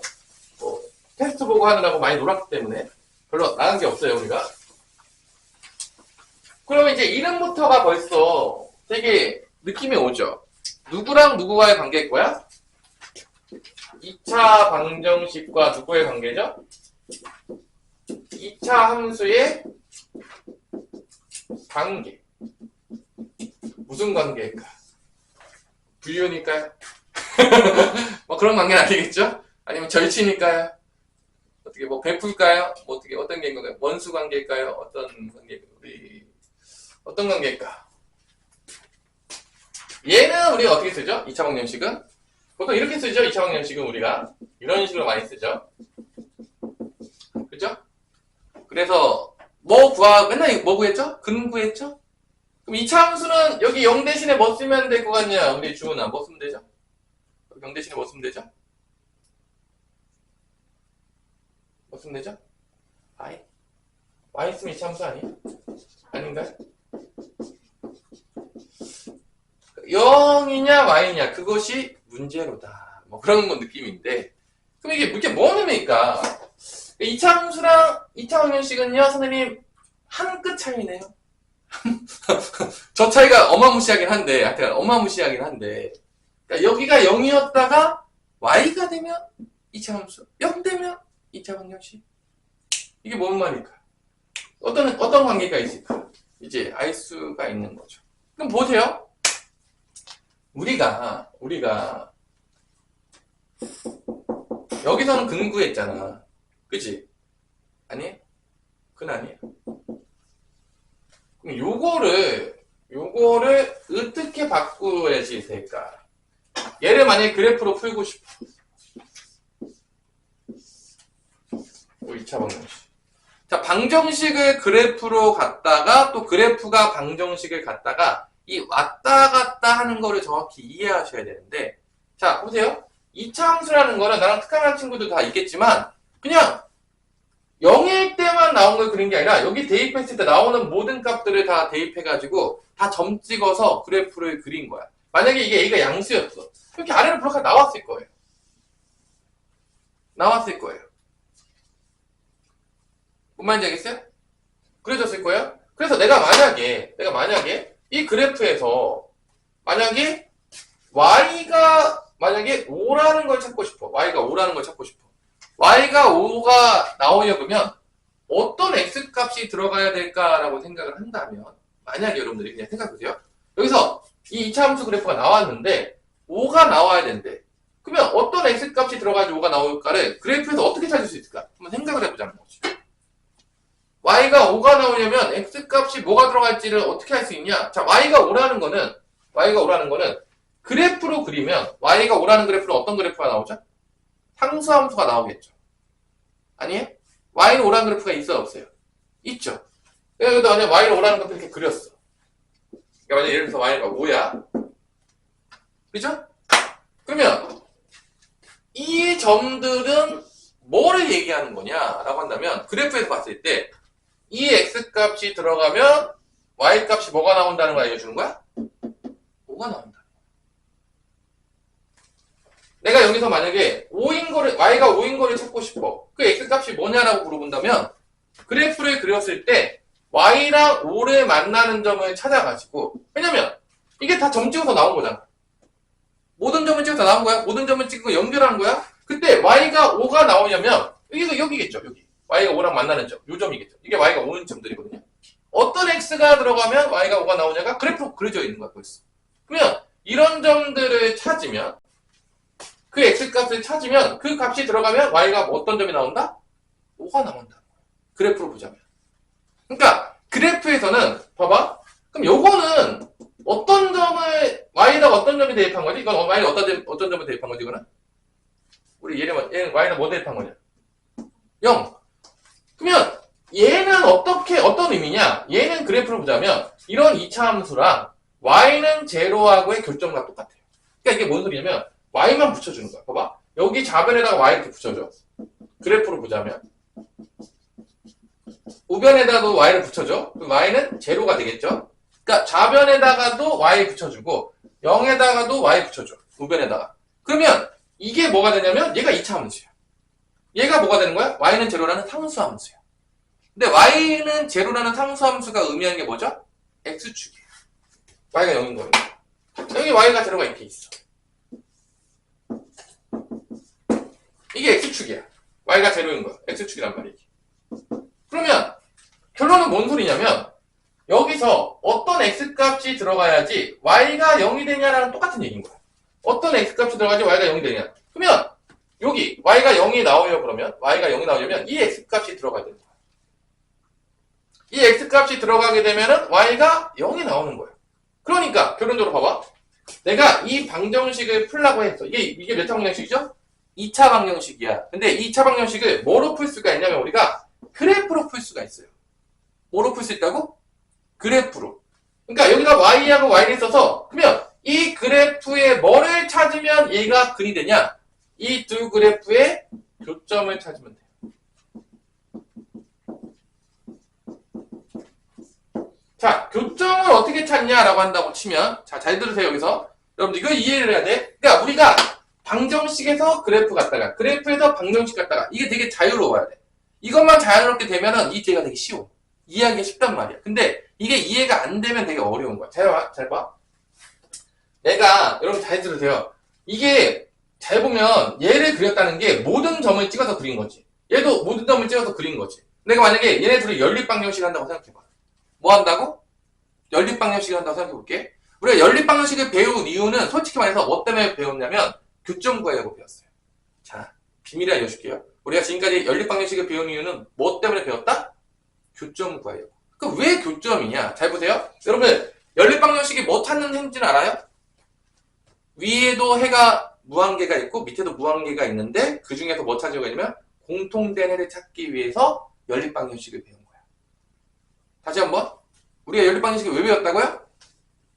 뭐 테스트 보고 하느라고 많이 놀았기 때문에 별로 나은 게 없어요, 우리가. 그러면 이제 이름부터가 벌써 되게 느낌이 오죠. 누구랑 누구와의 관계일 거야? 2차 방정식과 누구의 관계죠? 2차 함수의 관계. 무슨 관계일까? 부유니까요? 뭐 그런 관계는 아니겠죠? 아니면 절친일까요? 어떻게 뭐 베풀까요? 뭐 어떻게 어떤 관계일까요? 원수 관계일까요? 어떤 관계일까요? 어떤 관계일까? 얘는 우리가 어떻게 쓰죠? 2차 방정식은? 보통 이렇게 쓰죠? 2차 방정식은 우리가 이런 식으로 많이 쓰죠? 그죠? 그래서 맨날 뭐 구했죠? 근 구했죠? 그럼 2차 함수는 여기 0 대신에 뭐 쓰면 될 것 같냐? 우리 주은아 뭐 쓰면 되죠? 0 대신에 뭐 쓰면 되죠? 뭐 쓰면 되죠? y 쓰면 2차 함수 아니에요? 아닌가요? 0이냐 y냐 그것이 문제로다. 뭐 그런 건 느낌인데 그럼 이게 뭐는 의미일까? 2차 함수랑 2차 방정식은요, 선생님, 한 끗 차이네요. 저 차이가 어마무시하긴 한데, 하여튼 어마무시하긴 한데, 그러니까 여기가 0이었다가 y가 되면 2차 함수, 0 되면 2차 방정식. 이게 뭔 말일까? 어떤 관계가 있을까? 이제 알 수가 있는 거죠. 그럼 보세요. 우리가 여기서는 근구했잖아. 그치? 아니? 그건 아니야. 그럼 요거를 어떻게 바꾸어야지 될까? 얘를 만약에 그래프로 풀고 싶어. 2차 방정식. 자, 방정식을 그래프로 갔다가 또 그래프가 방정식을 갔다가 이 왔다 갔다 하는 거를 정확히 이해하셔야 되는데, 자, 보세요. 2차 함수라는 거는 나랑 특강한 친구들 다 있겠지만 그냥 0일 때만 나온 걸 그린 게 아니라 여기 대입했을 때 나오는 모든 값들을 다 대입해가지고 다 점 찍어서 그래프를 그린 거야. 만약에 이게 A가 양수였어. 이렇게 아래로 블록가 나왔을 거예요. 나왔을 거예요. 뭔 말인지 알겠어요? 그려졌을 거예요? 그래서 내가 만약에 이 그래프에서 만약에 y가 만약에 5라는 걸 찾고 싶어. y가 5라는 걸 찾고 싶어. y가 5가 나오려면 어떤 x값이 들어가야 될까라고 생각을 한다면, 만약에 여러분들이 그냥 생각해보세요. 여기서 이 2차 함수 그래프가 나왔는데 5가 나와야 된대. 그러면 어떤 x값이 들어가야지 5가 나올까를 그래프에서 어떻게 찾을 수 있을까? 한번 생각을 해보자는 거지. y가 5가 나오려면 x값이 뭐가 들어갈지를 어떻게 할 수 있냐? 자, y가 5라는 거는 그래프로 그리면 y가 5라는 그래프는 어떤 그래프가 나오죠? 상수함수가 나오겠죠. 아니에요? y는 5라는 그래프가 있어요, 없어요? 있죠. 여기다 만약 y를 5라는 그래프 이렇게 그렸어. 그러니까 만약 예를 들어서 y가 5야. 그죠? 그러면 이 점들은 뭐를 얘기하는 거냐라고 한다면, 그래프에서 봤을 때 이 x값이 들어가면 y값이 뭐가 나온다는 걸 알려주는 거야? 5가 나온다. 내가 여기서 만약에 5인 거를, y가 5인 거를 찾고 싶어. 그 x값이 뭐냐라고 물어본다면, 그래프를 그렸을 때 y랑 5를 만나는 점을 찾아가지고, 왜냐면 이게 다 점 찍어서 나온 거잖아. 모든 점을 찍어서 나온 거야. 모든 점을 찍고 연결한 거야. 그때 y가 5가 나오려면 여기겠죠. 여기 y가 5랑 만나는 점, 요 점이겠죠. 이게 y가 5인 점들이거든요. 어떤 x가 들어가면 y가 5가 나오냐가 그래프로 그려져 있는 거야. 벌써. 그러면 이런 점들을 찾으면, 그 x값을 찾으면 그 값이 들어가면 y가 어떤 점이 나온다? 5가 나온다. 그래프로 보자면. 그러니까 그래프에서는 봐봐. 그럼 요거는 어떤 점을 y에다가 어떤 점이 대입한 거지? 이건 y에 어떤 점을 대입한 거지? 이거는 얘는 y에다 뭐 대입한 거냐? 0. 그러면 얘는 어떤 의미냐? 얘는 그래프로 보자면 이런 2차 함수랑 y는 제로하고의 교점과 똑같아요. 그러니까 이게 뭔 소리냐면 y만 붙여주는 거야. 봐봐. 여기 좌변에다가 y 이렇게 붙여줘. 그래프로 보자면 우변에다도 y를 붙여줘. 그럼 y는 제로가 되겠죠? 그러니까 좌변에다가도 y 붙여주고 0에다가도 y 붙여줘. 우변에다가. 그러면 이게 뭐가 되냐면 얘가 2차 함수야. 얘가 뭐가 되는 거야? y는 제로라는 상수함수야. 근데 y는 제로라는 상수함수가 의미하는 게 뭐죠? x축이에요. y가 0인 거예요. 여기 y가 제로가 이렇게 있어. 이게 x축이야. y가 제로인 거야. x축이란 말이지. 그러면 결론은 뭔 소리냐면, 여기서 어떤 x값이 들어가야지 y가 0이 되냐랑 똑같은 얘기인 거야. 어떤 x값이 들어가야지 y가 0이 되냐. 그러면 여기 y가 0이 나오려면, 그러면 y가 0이 나오려면 이 x값이 들어가야 되는 거야. 이 x값이 들어가게 되면은 y가 0이 나오는 거야. 그러니까 결론적으로 봐봐. 내가 이 방정식을 풀라고 했어. 이게 몇 차 방정식이죠? 2차 방정식이야. 근데 2차 방정식을 뭐로 풀 수가 있냐면 우리가 그래프로 풀 수가 있어요. 뭐로 풀 수 있다고? 그래프로. 그러니까 여기다 y하고 y를 써서, 그러면 이 그래프에 뭐를 찾으면 얘가 근이 되냐? 이 두 그래프의 교점을 찾으면 돼요. 자, 교점을 어떻게 찾냐라고 한다고 치면, 자, 잘 들으세요. 여기서 여러분들 이거 이해를 해야 돼. 그러니까 우리가 방정식에서 그래프 갔다가 그래프에서 방정식 갔다가 이게 되게 자유로워야 돼. 이것만 자연스럽게 되면은 이 뒤가 되게 쉬워. 이해하기가 쉽단 말이야. 근데 이게 이해가 안 되면 되게 어려운 거야. 잘 봐. 내가, 여러분 잘 들으세요. 이게 잘 보면 얘를 그렸다는 게 모든 점을 찍어서 그린 거지. 얘도 모든 점을 찍어서 그린 거지. 내가 만약에 얘네 둘이 연립방정식을 한다고 생각해봐. 뭐 한다고? 연립방정식을 한다고 생각해볼게. 우리가 연립방정식을 배운 이유는 솔직히 말해서 뭐 때문에 배웠냐면 교점 구하려고 배웠어요. 자, 비밀을 알려줄게요. 우리가 지금까지 연립방정식을 배운 이유는 뭐 때문에 배웠다? 교점 구하려고. 그럼 왜 교점이냐? 잘 보세요. 여러분들 연립방정식이 뭐 찾는 행지는 알아요? 위에도 해가 무한계가 있고 밑에도 무한계가 있는데 그 중에서 뭐 찾으려고 하냐면 공통된 해를 찾기 위해서 연립방정식을 배운 거야. 다시 한번. 우리가 연립방정식을 왜 배웠다고요?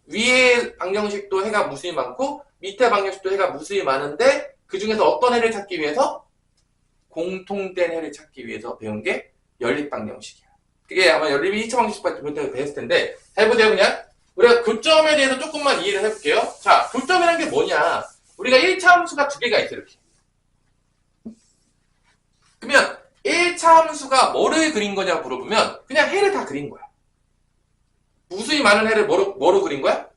위에 방정식도 해가 무수히 많고 밑에 방정식도 해가 무수히 많은데 그 중에서 어떤 해를 찾기 위해서? 공통된 해를 찾기 위해서 배운 게 연립방정식이야. 그게 아마 연립이 2차 방정식 배울 때 배웠을 텐데 잘 보세요 그냥. 우리가 교점에 대해서 조금만 이해를 해볼게요. 자, 교점이라는 게 뭐냐? 우리가 1차 함수가 두 개가 있어 이렇게. 그러면 1차 함수가 뭐를 그린 거냐고 물어보면 그냥 해를 다 그린 거야. 무수히 많은 해를 뭐로 그린 거야?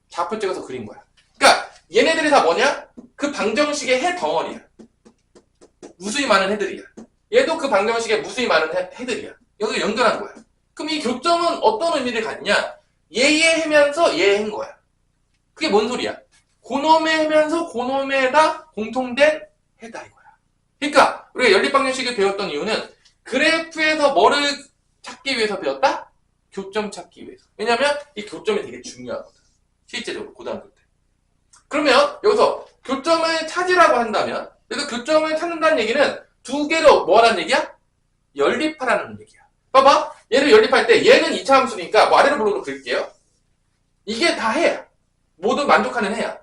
좌표 찍어서 그린 거야. 그러니까 얘네들이 다 뭐냐? 그 방정식의 해 덩어리야. 무수히 많은 해들이야. 얘도 그 방정식의 무수히 많은 해들이야. 여기 연결한 거야. 그럼 이 교점은 어떤 의미를 갖냐? 얘의 해면서 얘의 해인 거야. 그게 뭔 소리야? 고놈의 해면서 고놈의 해다 공통된 해다 이거야. 그러니까 우리가 연립방정식을 배웠던 이유는 그래프에서 뭐를 찾기 위해서 배웠다? 교점 찾기 위해서. 왜냐면 이 교점이 되게 중요하거든. 실제적으로 고등학교 때. 그러면 여기서 교점을 찾으라고 한다면 그래서 교점을 찾는다는 얘기는 두 개로 뭐 하라는 얘기야? 연립하라는 얘기야. 봐봐. 얘를 연립할 때 얘는 2차 함수니까 뭐 아래로 블록으로 그릴게요. 이게 다 해야. 모두 만족하는 해야.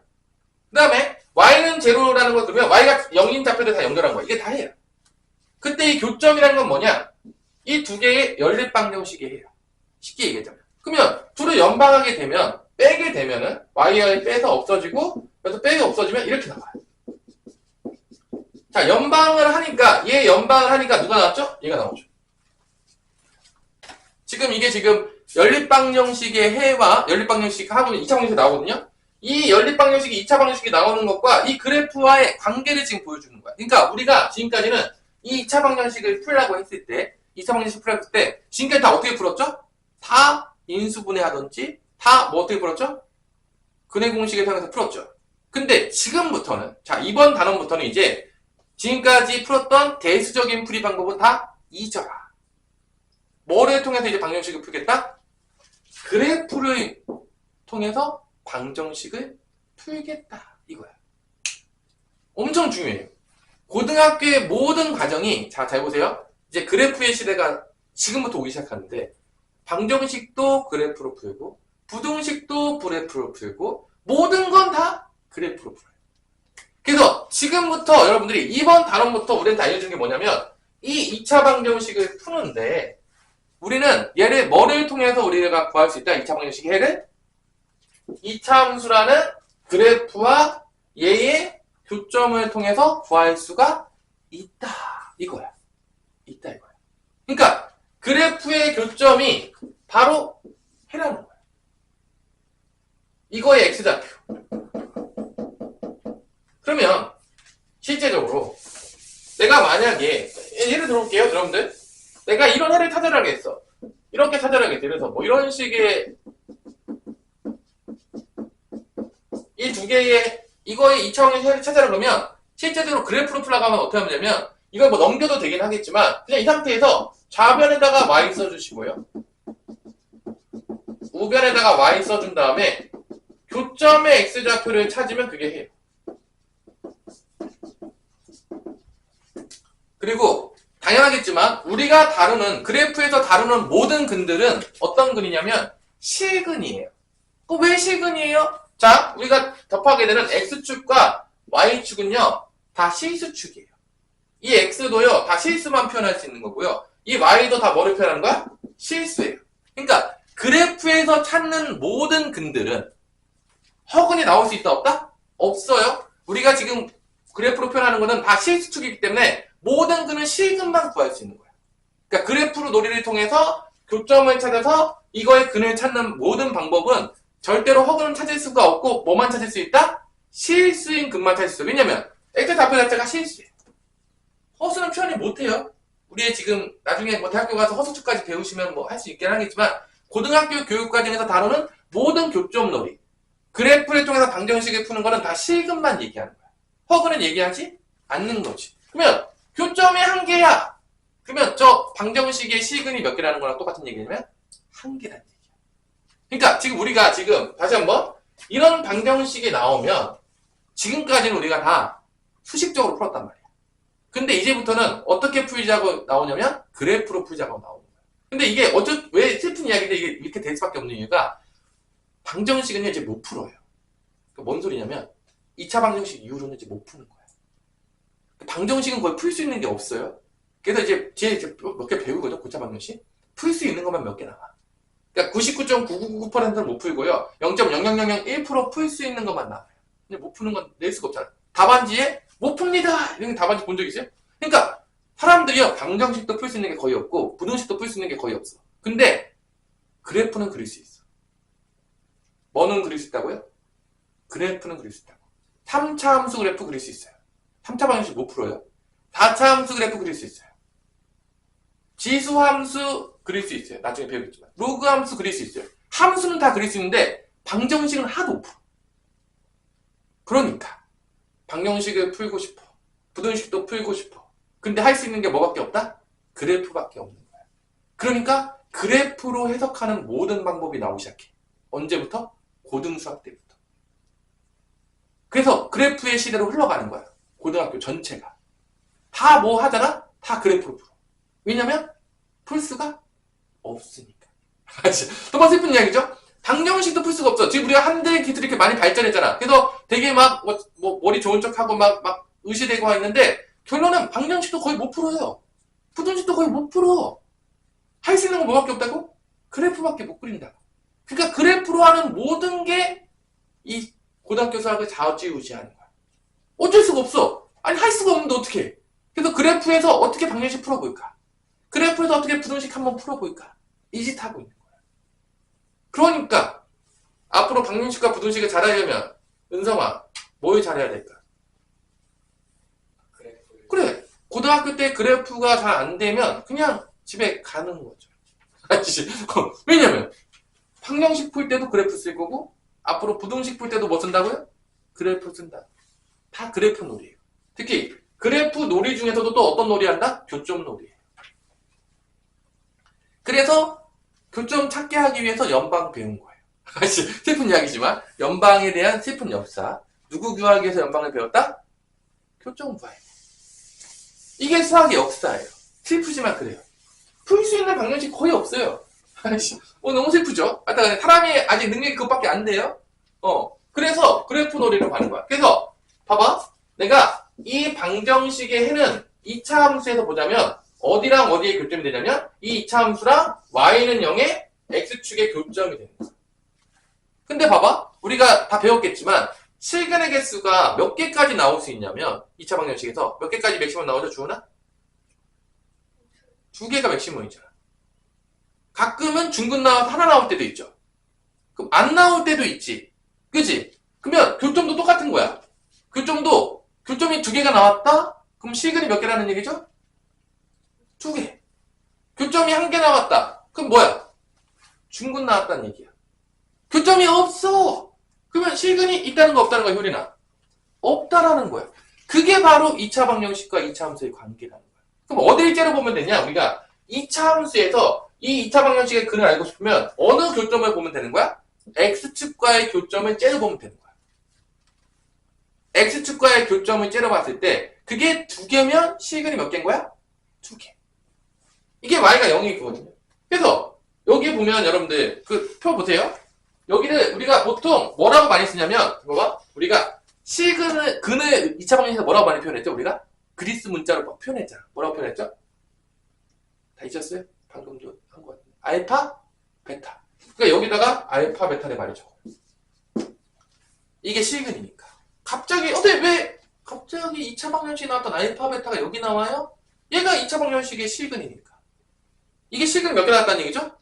그 다음에 y는 제로라는 걸 그러면 y가 0인 좌표들 다 연결한 거야. 이게 다 해야. 그때 이 교점이라는 건 뭐냐? 이 두 개의 연립방정식의 해야. 쉽게 얘기하자면. 그러면 둘을 연방하게 되면 빼게 되면은 y를 빼서 없어지고 그래서 빼기 없어지면 이렇게 나와요. 자, 연방을 하니까 얘 연방을 하니까 누가 나왔죠? 얘가 나오죠. 지금 이게 지금 연립방정식의 해와 연립방정식 하고 2차 방정식이 나오거든요. 이 연립방정식이 2차 방정식이 나오는 것과 이 그래프와의 관계를 지금 보여주는 거야. 그러니까 우리가 지금까지는 이 2차 방정식을 풀라고 했을 때 2차 방정식 풀라고 했을 때 지금까지 다 어떻게 풀었죠? 다 인수분해 하던지 다 뭐 어떻게 풀었죠? 근해 공식을 사용해서 풀었죠. 근데 지금부터는 자 이번 단원부터는 이제 지금까지 풀었던 대수적인 풀이 방법은 다 잊어라. 뭐를 통해서 이제 방정식을 풀겠다? 그래프를 통해서 방정식을 풀겠다. 이거야. 엄청 중요해요. 고등학교의 모든 과정이 자, 잘 보세요. 이제 그래프의 시대가 지금부터 오기 시작하는데 방정식도 그래프로 풀고 부등식도 그래프로 풀고 모든 건 다 그래프로 풀어요. 그래서 지금부터 여러분들이 이번 단원부터 우리한테 알려주는 게 뭐냐면 이 2차 방정식을 푸는데 우리는 얘를 뭐를 통해서 우리가 구할 수 있다? 2차 방정식의 해를 2차 함수라는 그래프와 얘의 교점을 통해서 구할 수가 있다. 이거야. 있다 이거야. 그러니까 그래프의 교점이 바로 해라는 거야. 이거의 x좌표. 그러면 실제적으로 내가 만약에 예를 들어볼게요 여러분들. 내가 이런 해를 찾아라고 했어. 이렇게 찾아라고 했어. 그래서 뭐 이런 식의 이 두 개의 이거의 2차원의 해를 찾아라고 하면 실제적으로 그래프로 풀라고 하면 어떻게 하면 되냐면 이걸 뭐 넘겨도 되긴 하겠지만 그냥 이 상태에서 좌변에다가 y 써주시고요. 우변에다가 y 써준 다음에 교점의 x좌표를 찾으면 그게 해요. 그리고 당연하겠지만 우리가 다루는 그래프에서 다루는 모든 근들은 어떤 근이냐면 실근이에요. 왜 실근이에요? 자, 우리가 접하게 되는 x축과 y축은요 다 실수축이에요. 이 x도요 다 실수만 표현할 수 있는 거고요. 이 y도 다 뭐를 표현하는 거야? 실수예요. 그러니까 그래프에서 찾는 모든 근들은 허근이 나올 수 있다 없다? 없어요. 우리가 지금 그래프로 표현하는 거는 다 실수축이기 때문에 모든 근은 실근만 구할 수 있는 거야. 그러니까 그래프로 놀이를 통해서 교점을 찾아서 이거의 근을 찾는 모든 방법은 절대로 허근은 찾을 수가 없고 뭐만 찾을 수 있다? 실수인 근만 찾을 수 있어. 왜냐면 x 좌표 자체가 실수예요. 허수는 표현이 못해요. 우리의 지금 나중에 뭐 대학교 가서 허수축까지 배우시면 뭐 할 수 있긴 하겠지만 고등학교 교육과정에서 다루는 모든 교점 놀이 그래프를 통해서 방정식을 푸는 거는 다 실근만 얘기하는 거야. 허근은 얘기하지 않는 거지. 그러면 교점이 한 개야. 그러면 저 방정식의 실근이 몇 개라는 거랑 똑같은 얘기냐면 한 개라는 얘기야. 그러니까 지금 우리가 지금 다시 한번 이런 방정식이 나오면 지금까지는 우리가 다 수식적으로 풀었단 말이야. 근데 이제부터는 어떻게 풀자고 나오냐면 그래프로 풀자고 나오는 거야. 근데 이게 왜 슬픈 이야기인데 이게 이렇게 될 수밖에 없는 이유가 방정식은 이제 못 풀어요. 그러니까 뭔 소리냐면 2차 방정식 이후로는 이제 못 푸는 거야. 방정식은 거의 풀 수 있는 게 없어요. 그래서 이제 몇 개 배우거든, 고차 방정식. 풀 수 있는 것만 몇 개 나와. 그러니까 99.9999%는 못 풀고요. 0.00001% 풀 수 있는 것만 나와요. 근데 못 푸는 건 낼 수가 없잖아. 답안지에 못 풉니다! 이런 답안지 본 적 있어요? 그러니까 사람들이요, 방정식도 풀 수 있는 게 거의 없고 부등식도 풀 수 있는 게 거의 없어. 근데 그래프는 그릴 수 있어. 뭐는 그릴 수 있다고요? 그래프는 그릴 수 있다고. 3차 함수 그래프 그릴 수 있어요. 3차 방정식 못 풀어요. 4차 함수 그래프 그릴 수 있어요. 지수 함수 그릴 수 있어요. 나중에 배우겠지만. 로그 함수 그릴 수 있어요. 함수는 다 그릴 수 있는데 방정식은 하나도 못 풀어. 그러니까 방정식을 풀고 싶어. 부등식도 풀고 싶어. 근데 할 수 있는 게 뭐밖에 없다? 그래프밖에 없는 거야. 그러니까 그래프로 해석하는 모든 방법이 나오기 시작해. 언제부터? 고등수학 때부터. 그래서 그래프의 시대로 흘러가는 거야. 고등학교 전체가. 다 뭐 하잖아? 다 그래프로 풀어. 왜냐면 풀 수가 없으니까. 정말 슬픈 이야기죠? 방정식도 풀 수가 없어. 지금 우리가 한대 기술이 이렇게 많이 발전했잖아. 그래서 되게 막 머리 좋은 척하고 막 의시되고 있는데 결론은 방정식도 거의 못 풀어요. 부등식도 거의 못 풀어. 할 수 있는 건 뭐밖에 없다고? 그래프밖에 못 그린다. 그러니까 그래프로 하는 모든 게 이 고등학교 수학을 좌지우지하는 거야. 어쩔 수가 없어. 아니 할 수가 없는데 어떻게 해? 그래서 그래프에서 어떻게 방정식 풀어볼까? 그래프에서 어떻게 부등식 한번 풀어볼까? 이 짓 하고 있는 거야. 그러니까 앞으로 방정식과 부등식을 잘하려면 은성아 뭘 잘해야 될까? 그래. 고등학교 때 그래프가 잘 안 되면 그냥 집에 가는 거죠. 왜냐면 방정식 풀 때도 그래프 쓸 거고 앞으로 부등식 풀 때도 뭐 쓴다고요? 그래프 쓴다. 다 그래프 놀이에요. 특히 그래프 놀이 중에서도 또 어떤 놀이 한다? 교점 놀이에요. 그래서 교점 찾게 하기 위해서 연방 배운 거예요. 슬픈 이야기지만 연방에 대한 슬픈 역사. 누구 구하기 위해서 연방을 배웠다? 교점 구하기. 이게 수학의 역사예요. 슬프지만 그래요. 풀 수 있는 방정식 거의 없어요. 너무 슬프죠? 사람이 아직 능력이 그것밖에 안 돼요. 그래서 그래프 놀이로 가는 거야. 그래서 봐봐. 내가 이 방정식의 해는 2차 함수에서 보자면 어디랑 어디에 교점이 되냐면 이 2차 함수랑 y는 0에 x축의 교점이 되는 거야. 근데 봐봐. 우리가 다 배웠겠지만 실근의 개수가 몇 개까지 나올 수 있냐면 2차 방정식에서 몇 개까지 맥시멈 나오죠? 주은아? 2개가 맥시멈이잖아. 가끔은 중근 나와서 하나 나올 때도 있죠. 그럼 안 나올 때도 있지. 그치? 그러면 교점도 똑같은 거야. 교점이 2개가 나왔다? 그럼 실근이 몇 개라는 얘기죠? 2개. 교점이 1개 나왔다. 그럼 뭐야? 중근 나왔다는 얘기야. 교점이 없어! 그러면 실근이 있다는 거 없다는 거야, 효린아? 없다라는 거야. 그게 바로 2차 방정식과 2차 함수의 관계라는 거야. 그럼 어디를 째려보면 되냐? 우리가 2차 함수에서 이 2차 방정식의 근을 알고 싶으면 어느 교점을 보면 되는 거야? x축과의 교점을 째려보면 되는 거야. x축과의 교점을 째려봤을 때 그게 2개면 실근이 몇 개인 거야? 2개. 이게 y가 0이 거거든요. 그래서 여기 보면 여러분들 그 표 보세요. 여기를 우리가 보통 뭐라고 많이 쓰냐면 봐봐. 우리가 근을 2차 방정식에서 뭐라고 많이 표현했죠? 우리가 그리스 문자로 표현했잖아. 뭐라고 표현했죠? 다 잊었어요? 방금도 한 것 같은데. 알파, 베타. 그러니까 여기다가 알파, 베타를 많이 적어요. 이게 실근이니까. 갑자기 2차 방정식이 나왔던 알파, 베타가 여기 나와요? 얘가 2차 방정식의 실근이니까. 이게 시그널 몇 개 나왔다는 얘기죠?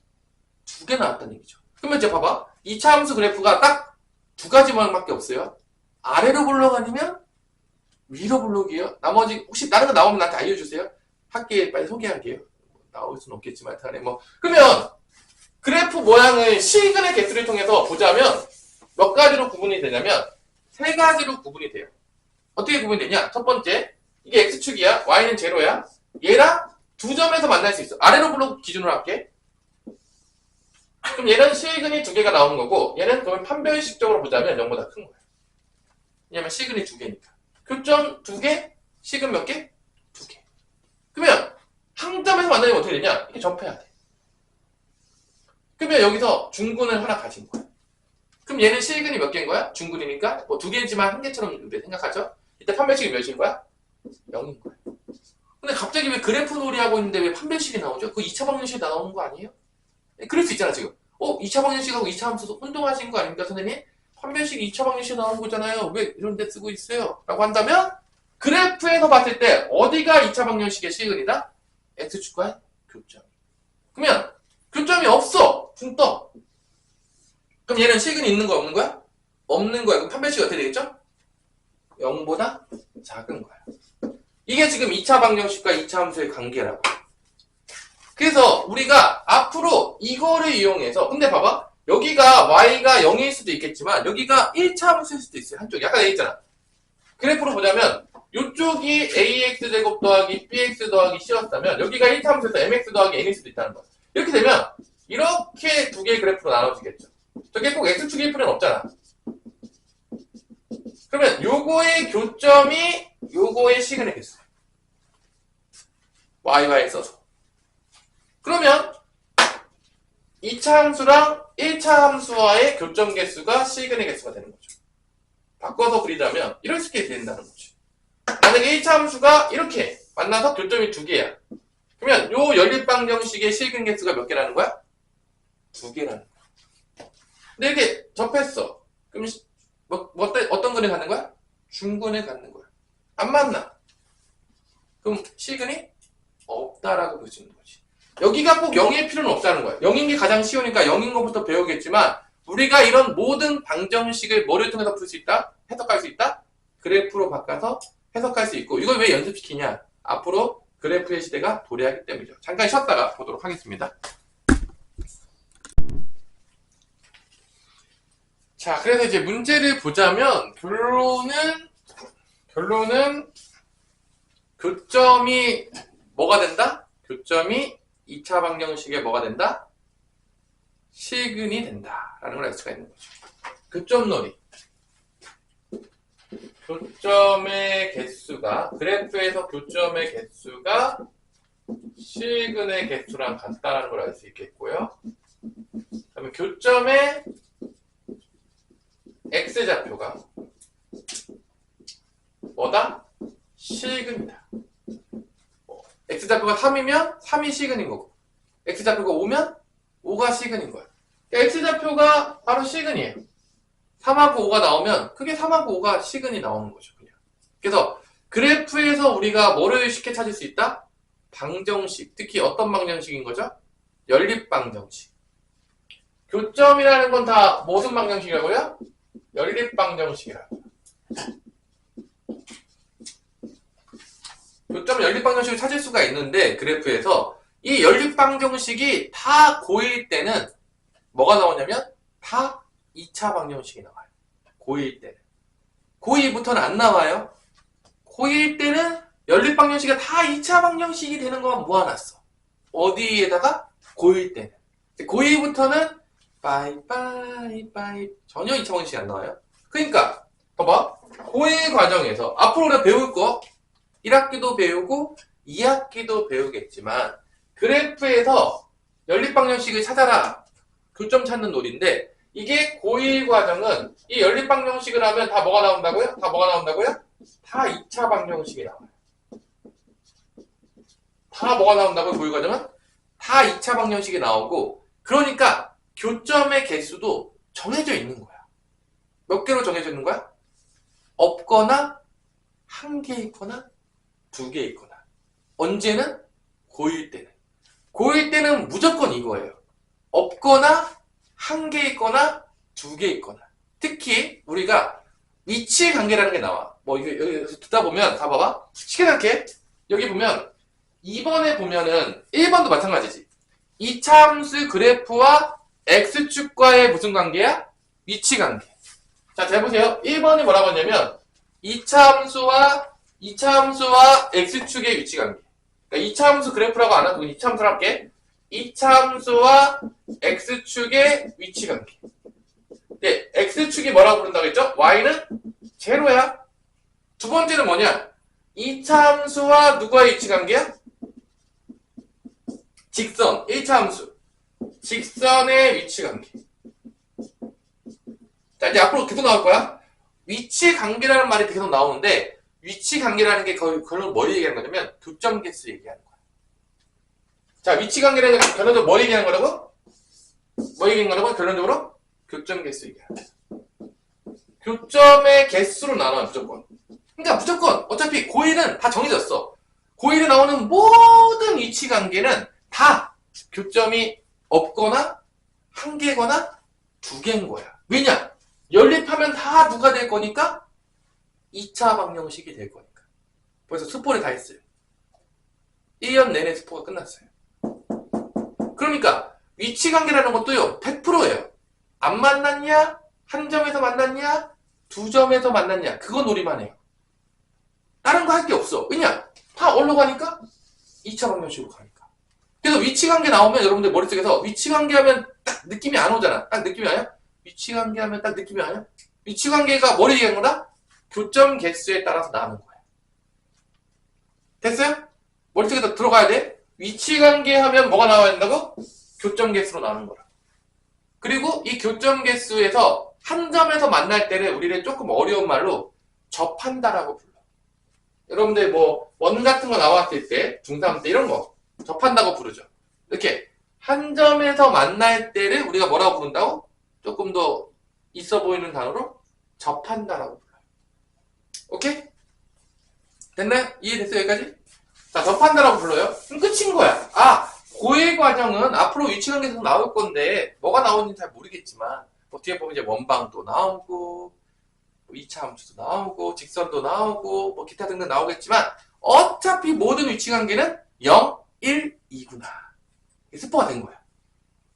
2개 나왔다는 얘기죠. 그러면 이제 봐봐. 2차 함수 그래프가 딱 두 가지 모양밖에 없어요. 아래로 볼록 아니면 위로 볼록이에요. 나머지 혹시 다른 거 나오면 나한테 알려주세요. 학기에 빨리 소개할게요. 나올 수는 없겠지만 그러면 그래프 모양을 시그널 개수를 통해서 보자면 몇 가지로 구분이 되냐면 3가지로 구분이 돼요. 어떻게 구분이 되냐? 첫 번째, 이게 x축이야. y는 제로야. 얘랑 두 점에서 만날 수 있어. 아래로 볼록 기준으로 할게. 그럼 얘는 시그널이 2개가 나오는 거고, 얘는 그러면 판별식적으로 보자면 0보다 큰 거야. 왜냐면 시그널이 2개니까. 교점 2개, 시그널 몇 개? 2개. 그러면 한 점에서 만나면 어떻게 되냐? 이렇게 접해야 돼. 그러면 여기서 중근을 하나 가진 거야. 그럼 얘는 시그널이 몇 개인 거야? 중근이니까 뭐 2개지만 1개처럼 생각하죠? 이때 판별식이 몇인 거야? 0인 거야. 근데 갑자기 왜 그래프 놀이하고 있는데 왜 판별식이 나오죠? 그 2차 방정식이 나오는 거 아니에요? 그럴 수 있잖아, 지금. 2차 방정식하고 2차 함수 혼동하신 거 아닙니까, 선생님? 판별식이 2차 방정식이 나오는 거잖아요. 왜 이런 데 쓰고 있어요? 라고 한다면, 그래프에서 봤을 때, 어디가 2차 방정식의 시그널이다? X축과의 교점. 그러면, 교점이 없어! 붕 떠. 그럼 얘는 시그널이 있는 거야, 없는 거야? 없는 거야. 그럼 판별식이 어떻게 되겠죠? 0보다 작은 거야. 이게 지금 2차 방정식과 2차 함수의 관계라고. 그래서 우리가 앞으로 이거를 이용해서, 근데 봐봐. 여기가 y가 0일 수도 있겠지만 여기가 1차 함수일 수도 있어요. 한쪽이. 아까 얘기 했잖아. 그래프로 보자면 이쪽이 ax제곱 더하기 bx 더하기 c였다면 여기가 1차 함수에서 mx 더하기 n일 수도 있다는 거야. 이렇게 되면 이렇게 두 개의 그래프로 나눠지겠죠. 저게 꼭 x축일 필요는 없잖아. 그러면 요거의 교점이 요거의 시그널 개수. y에 써서. 그러면 2차 함수랑 1차 함수와의 교점 개수가 시그널 개수가 되는 거죠. 바꿔서 그리자면 이렇게 된다는 거죠. 만약에 1차 함수가 이렇게 만나서 교점이 2개야. 그러면 요 연립방정식의 시그널 개수가 몇 개라는 거야? 2개라는 거야. 근데 이렇게 접했어. 그럼 어떤 근을 갖는 거야? 중근을 갖는 거야. 안 만나. 그럼 시그널이 없다라고 볼 수 있는 거지. 여기가 꼭 0일 필요는 없다는 거야. 0인 게 가장 쉬우니까 0인 것부터 배우겠지만 우리가 이런 모든 방정식을 뭐를 통해서 풀 수 있다? 해석할 수 있다? 그래프로 바꿔서 해석할 수 있고 이걸 왜 연습시키냐? 앞으로 그래프의 시대가 도래하기 때문이죠. 잠깐 쉬었다가 보도록 하겠습니다. 자, 그래서 이제 문제를 보자면 결론은 교점이 뭐가 된다? 교점이 2차 방정식에 뭐가 된다? 시근이 된다라는 걸 알 수가 있는 거죠. 교점놀이. 교점의 개수가 그래프에서 교점의 개수가 시근의 개수랑 같다라는 걸 알 수 있겠고요. 그다음에 교점의 x좌표가 뭐다? 시근이다. x좌표가 3이면 3이 시근인 거고 x좌표가 5면 5가 시근인 거야. 그러니까 x좌표가 바로 시근이에요. 3하고 5가 나오면 그게 3하고 5가 시근이 나오는 거죠. 그냥. 그래서 그래프에서 우리가 뭐를 쉽게 찾을 수 있다? 방정식. 특히 어떤 방정식인 거죠? 연립방정식. 교점이라는 건 다 무슨 방정식이라고요? 연립방정식이라고. 교점 연립방정식을 찾을 수가 있는데 그래프에서 이 연립방정식이 다 고일 때는 뭐가 나오냐면 다 2차 방정식이 나와요. 고일 때는. 고2부터는 안 나와요. 고1 때는 연립방정식이 다 2차 방정식이 되는 거 모아놨어. 어디에다가? 고1 때는. 고2부터는 빠이빠이 전혀 2차 방정식이 안 나와요. 그러니까 봐봐. 고1 과정에서 앞으로 우리가 배울 거 1학기도 배우고 2학기도 배우겠지만 그래프에서 연립방정식을 찾아라. 교점 찾는 놀이인데 이게 고1 과정은 이 연립방정식을 하면 다 뭐가 나온다고요? 다 뭐가 나온다고요? 다 2차 방정식이 나와요. 다 뭐가 나온다고요? 고1 과정은? 다 2차 방정식이 나오고 그러니까 교점의 개수도 정해져 있는 거야. 몇 개로 정해져 있는 거야? 없거나 한 개 있거나 두 개 있거나 언제는? 고1 때는. 고일 때는 무조건 이거예요. 없거나 한 개 있거나 두 개 있거나. 특히 우리가 위치 관계라는 게 나와. 뭐 이거 여기 듣다 보면 다 봐봐. 쉽게 생각해. 여기 보면 2번에 보면은 1번도 마찬가지지. 이차함수 그래프와 x축과의 무슨 관계야? 위치 관계. 자, 잘 보세요. 1번이 뭐라고 했냐면 이차함수와 x축의 위치 관계. 그러니까 이차함수 그래프라고 안 하고 이차함수를 할게. 이차함수와 x축의 위치 관계. 네, x축이 뭐라고 부른다고 했죠? y는 제로야. 두 번째는 뭐냐? 이차함수와 누구의 위치 관계야? 직선, 1차 함수. 직선의 위치 관계. 자, 이제 앞으로 계속 나올 거야. 위치 관계라는 말이 계속 나오는데, 위치 관계라는 게 결론 뭘 얘기하는 거냐면, 교점 개수 얘기하는 거야. 자, 위치 관계라는 게 결론적으로 뭘 얘기하는 거라고? 뭐 얘기하는 거라고? 결론적으로? 교점 개수 얘기하는 거야. 교점의 개수로 나눠요, 무조건. 그러니까 무조건, 어차피 고1은 다 정해졌어. 고1에 나오는 모든 위치 관계는 다 교점이 없거나 한 개거나 두 개인 거야. 왜냐? 연립하면 다 누가 될 거니까 2차 방정식이 될 거니까. 벌써 수포를 다 했어요. 1년 내내 수포가 끝났어요. 그러니까 위치 관계라는 것도요 100%예요. 안 만났냐? 한 점에서 만났냐? 두 점에서 만났냐? 그거 놀이만 해요. 다른 거 할 게 없어. 왜냐? 다 어디로 가니까 2차 방정식으로 가니까. 그래서 위치관계 나오면 여러분들 머릿속에서 위치관계 하면 딱 느낌이 안 오잖아. 딱 느낌이 아니야? 위치관계 하면 딱 느낌이 아니야? 위치관계가 뭘 얘기하는 거다? 교점 개수에 따라서 나오는 거야. 됐어요? 머릿속에 들어가야 돼? 위치관계 하면 뭐가 나와야 된다고? 교점 개수로 나오는 거라. 그리고 이 교점 개수에서 한 점에서 만날 때를 우리는 조금 어려운 말로 접한다라고 불러. 여러분들 뭐 원 같은 거 나왔을 때 중3 때 이런 거 접한다고 부르죠. 이렇게 한 점에서 만날 때를 우리가 뭐라고 부른다고? 조금 더 있어 보이는 단어로 접한다라고 불러요. 오케이? 됐나요? 이해됐어요? 여기까지? 자, 접한다라고 불러요. 그럼 끝인 거야. 아, 고1 과정은 앞으로 위치관계에서 나올 건데 뭐가 나오는지 잘 모르겠지만 뒤에 보면 이제 원방도 나오고 2차 함수도 나오고 직선도 나오고 뭐 기타 등등 나오겠지만 어차피 모든 위치관계는 0, 1, 2구나. 스포가 된 거야.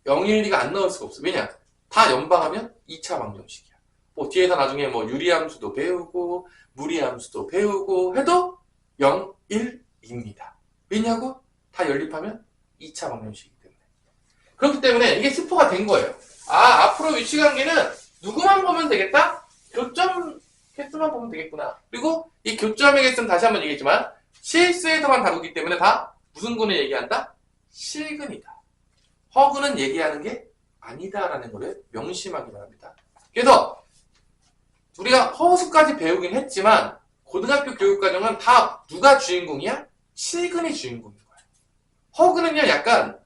0, 1, 2가 안 나올 수가 없어. 왜냐? 다 연방하면 2차 방정식이야. 뭐 뒤에서 나중에 뭐 유리함수도 배우고 무리함수도 배우고 해도 0, 1, 2입니다. 왜냐고? 다 연립하면 2차 방정식이기 때문에. 그렇기 때문에 이게 스포가 된 거예요. 아, 앞으로 위치관계는 누구만 보면 되겠다? 교점 개수만 보면 되겠구나. 그리고 이 교점의 개수는 다시 한번 얘기했지만 실수에서만 다루기 때문에 다 무슨 근을 얘기한다? 실근이다. 허근은 얘기하는 게 아니다라는 것을 명심하기 바랍니다. 그래서 우리가 허수까지 배우긴 했지만 고등학교 교육과정은 다 누가 주인공이야? 실근이 주인공인 거야. 허근은요 약간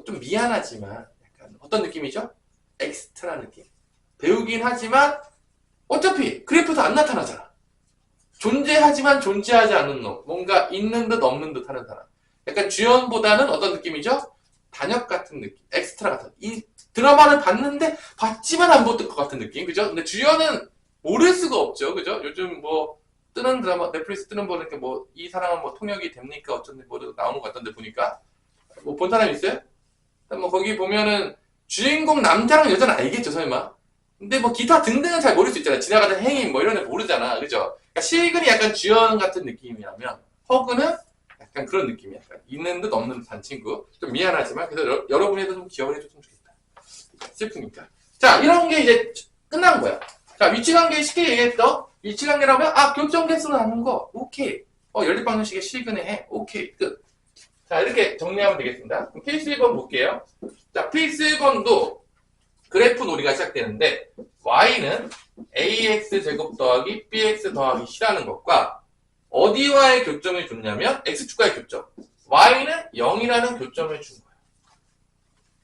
좀 미안하지만 약간 어떤 느낌이죠? 엑스트라 느낌. 배우긴 하지만 어차피 그래프도 안 나타나잖아. 존재하지만 존재하지 않는 놈. 뭔가 있는 듯 없는 듯 하는 사람. 약간 주연보다는 어떤 느낌이죠? 단역 같은 느낌. 엑스트라 같은. 이 드라마를 봤는데 봤지만 안 볼 것 같은 느낌. 그죠? 근데 주연은 모를 수가 없죠. 그죠? 요즘 뭐 뜨는 드라마, 넷플릭스 뜨는 거 보니까 뭐 이 사람은 뭐 통역이 됩니까? 어쩐지 뭐 나오는 것 같던데 보니까. 뭐 본 사람 있어요? 뭐 거기 보면은 주인공 남자랑 여자는 알겠죠, 설마. 근데 뭐 기타 등등은 잘 모를 수 있잖아. 지나가던 행인 뭐 이런 애 모르잖아. 그죠? 그러니까 실근이 약간 주연 같은 느낌이라면 허근은 약간 그런 느낌이야. 약간 있는 듯 없는 듯한 친구. 좀 미안하지만 그래서 여러분에도 좀 기억을 해줬으면 좋겠다. 슬프니까. 자, 이런 게 이제 끝난 거야. 자, 위치관계 쉽게 얘기했어. 위치관계라면 교점 개수는 아는 거. 오케이. 연립방정식의 실근에 해. 오케이. 끝. 자, 이렇게 정리하면 되겠습니다. 그럼 케이스 1번 볼게요. 자, 케이스 1번도 그래프 놀이가 시작되는데 y는 ax제곱 더하기 bx 더하기 c라는 것과 어디와의 교점을 줬냐면 x축과의 교점. y는 0이라는 교점을 준 거예요.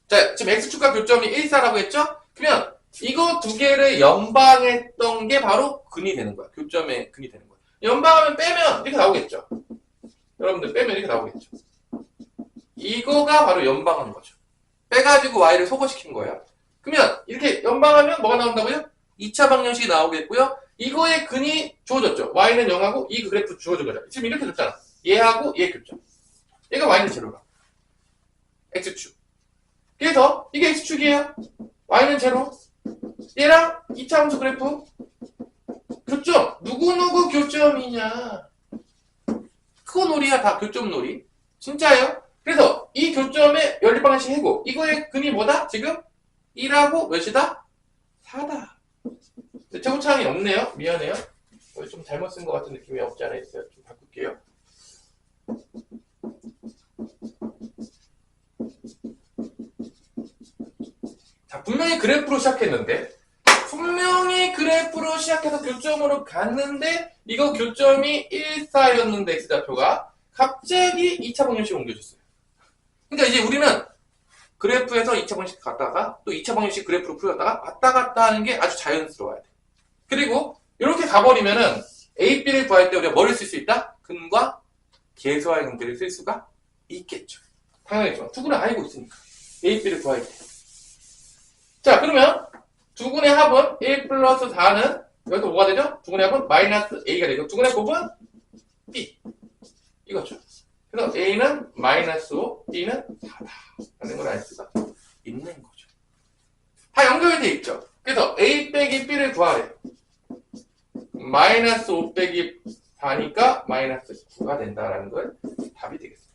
자, 지금 x축과 교점이 1, 4라고 했죠? 그러면 이거 두 개를 연방했던 게 바로 근이 되는 거야. 교점의 근이 되는 거야. 연방하면 빼면 이렇게 나오겠죠? 여러분들 빼면 이렇게 나오겠죠? 이거가 바로 연방한 거죠. 빼가지고 y를 소거시킨 거예요. 그러면 이렇게 연방하면 뭐가 나온다고요? 2차 방정식이 나오겠고요. 이거의 근이 주어졌죠. y는 0하고 이 그래프 주어진 거죠. 지금 이렇게 줬잖아. 얘하고 얘 교점. 얘가 y는 제로가. x축. 그래서 이게 x축이에요. y는 제로. 얘랑 2차 함수 그래프. 교점. 누구누구 교점이냐. 그거 놀이야. 다 교점 놀이. 진짜예요. 그래서 이 교점의 연립방정식 해고. 이거의 근이 뭐다? 지금 1하고 몇이다? 4다. 제곱차항이 없네요. 미안해요. 좀 잘못 쓴 것 같은 느낌이 없지 않아 있어요. 좀 바꿀게요. 자, 분명히 그래프로 시작했는데 교점으로 갔는데 이거 교점이 1, 4였는데 x좌표가 갑자기 2차 방정식 옮겨줬어요. 그러니까 이제 우리는 그래프에서 2차 방정식 갔다가 또 2차 방정식 그래프로 풀었다가 왔다 갔다 하는 게 아주 자연스러워야 돼. 그리고 이렇게 가버리면은 A, B를 구할 때 우리가 뭐를 쓸 수 있다? 근과 계수와의 관계를 쓸 수가 있겠죠. 당연하죠. 두근을 알고 있으니까. A, B를 구할 때. 자, 그러면 두근의 합은 1 플러스 4는 여기서 뭐가 되죠? 두근의 합은 마이너스 A가 되고 두근의 곱은 B. 이거죠. 그래서 A는 마이너스 5, B는 4다. 라는 걸 알 수가 있는 거죠. 다 연결이 돼 있죠. 그래서 A 빼기 B를 구하래. 마이너스 5 빼기 4니까 마이너스 9가 된다라는 걸 답이 되겠습니다.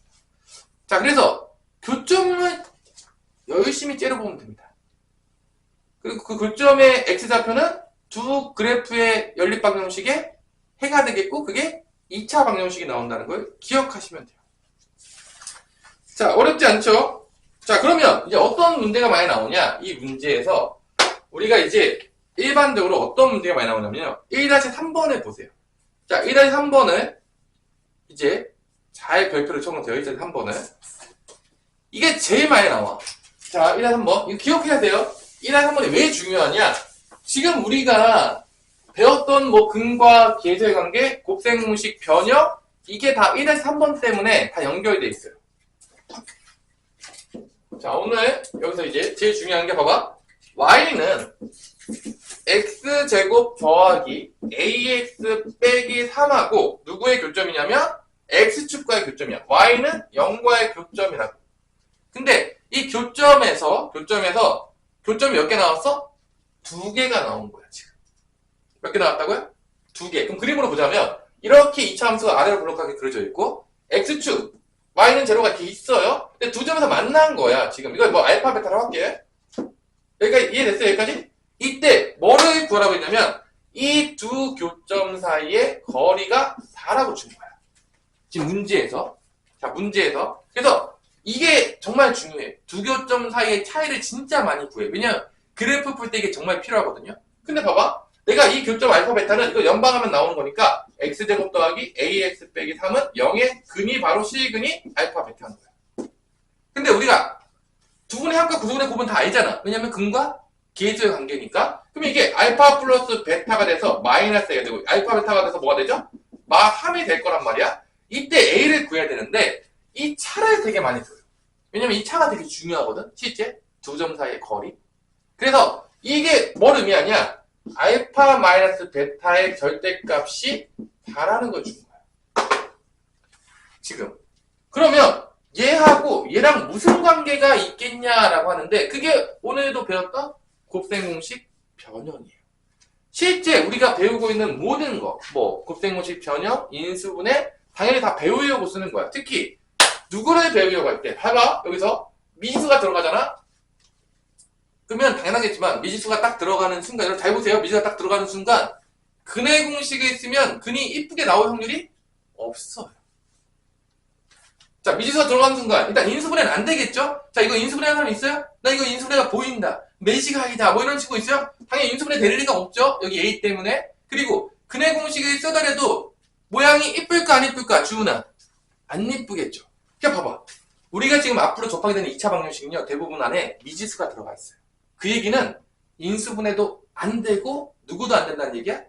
자, 그래서 교점을 열심히 째려보면 됩니다. 그리고 그 교점의 x좌표는 두 그래프의 연립방정식의 해가 되겠고 그게 2차 방정식이 나온다는 걸 기억하시면 돼요. 자, 어렵지 않죠? 자, 그러면 이제 어떤 문제가 많이 나오냐? 이 문제에서 우리가 이제 일반적으로 어떤 문제가 많이 나오냐면요. 1-3번을 보세요. 자, 1-3번을 이제 잘 별표를 쳐놓으세요. 1-3번을. 이게 제일 많이 나와. 자, 1-3번. 이거 기억해야 돼요. 1-3번이 왜 중요하냐? 지금 우리가 배웠던 뭐 근과 계수의 관계, 곱셈공식, 변형 이게 다 1-3번 때문에 다 연결돼 있어요. 자, 오늘 여기서 이제 제일 중요한 게 봐봐. y는 x제곱 더하기 ax 빼기 3하고 누구의 교점이냐면 x축과의 교점이야. y는 0과의 교점이라고. 근데 이 교점에서 교점이 몇 개 나왔어? 2개가 나온 거야, 지금. 몇 개 나왔다고요? 2개. 그럼 그림으로 보자면 이렇게 2차 함수가 아래로 블록하게 그려져 있고 x축, y는 제로가 이렇게 있어요. 근데 두 점에서 만난 거야, 지금. 이거 뭐 알파, 베타로 할게. 여기까지 이해됐어요, 여기까지? 이때 뭐를 구하라고 했냐면 이 두 교점 사이의 거리가 4라고 준 거야. 지금 문제에서. 자, 문제에서. 그래서 이게 정말 중요해. 두 교점 사이의 차이를 진짜 많이 구해. 왜냐면 그래프 풀 때 이게 정말 필요하거든요. 근데 봐봐. 내가 이 교점 알파 베타는 이거 연방하면 나오는 거니까 x제곱 더하기 ax 빼기 3은 0의 근이 바로 실근이 알파 베타인 거야. 근데 우리가 두분의 합과 구분의 곱은 다 알잖아. 왜냐면 근과 계수의 관계니까. 그럼 이게 알파 플러스 베타가 돼서 마이너스가 되고 알파 베타가 돼서 뭐가 되죠? 마 3이 될 거란 말이야. 이때 a를 구해야 되는데 이 차를 되게 많이 써요. 왜냐면 이 차가 되게 중요하거든. 실제 두 점 사이의 거리. 그래서 이게 뭘 의미하냐? 알파 마이너스 베타의 절대값이 4라는 걸 준 거야. 지금. 그러면 얘하고 얘랑 무슨 관계가 있겠냐라고 하는데 그게 오늘도 배웠던 곱셈공식 변형이에요. 실제 우리가 배우고 있는 모든 거, 뭐 곱셈공식 변형, 인수분해 당연히 다 배우려고 쓰는 거야. 특히 누구를 배우려고 할 때 봐봐. 여기서 미지수가 들어가잖아. 그러면 당연하겠지만 미지수가 딱 들어가는 순간, 여러분 잘 보세요. 미지수가 딱 들어가는 순간 근의 공식을 쓰면 근이 이쁘게 나올 확률이 없어요. 자, 미지수가 들어가는 순간 일단 인수분해는 안 되겠죠? 자, 이거 인수분해하는 사람 있어요? 나 이거 인수분해가 보인다. 매시가이다. 뭐 이런 식으로 있어요? 당연히 인수분해 될 리가 없죠? 여기 A 때문에. 그리고 근의 공식을 쓰더라도 모양이 이쁠까 안 이쁠까? 주은아. 안 이쁘겠죠? 그냥 봐봐. 우리가 지금 앞으로 접하게 되는 2차 방정식은요. 대부분 안에 미지수가 들어가 있어요. 그 얘기는 인수분해도 안 되고 누구도 안 된다는 얘기야?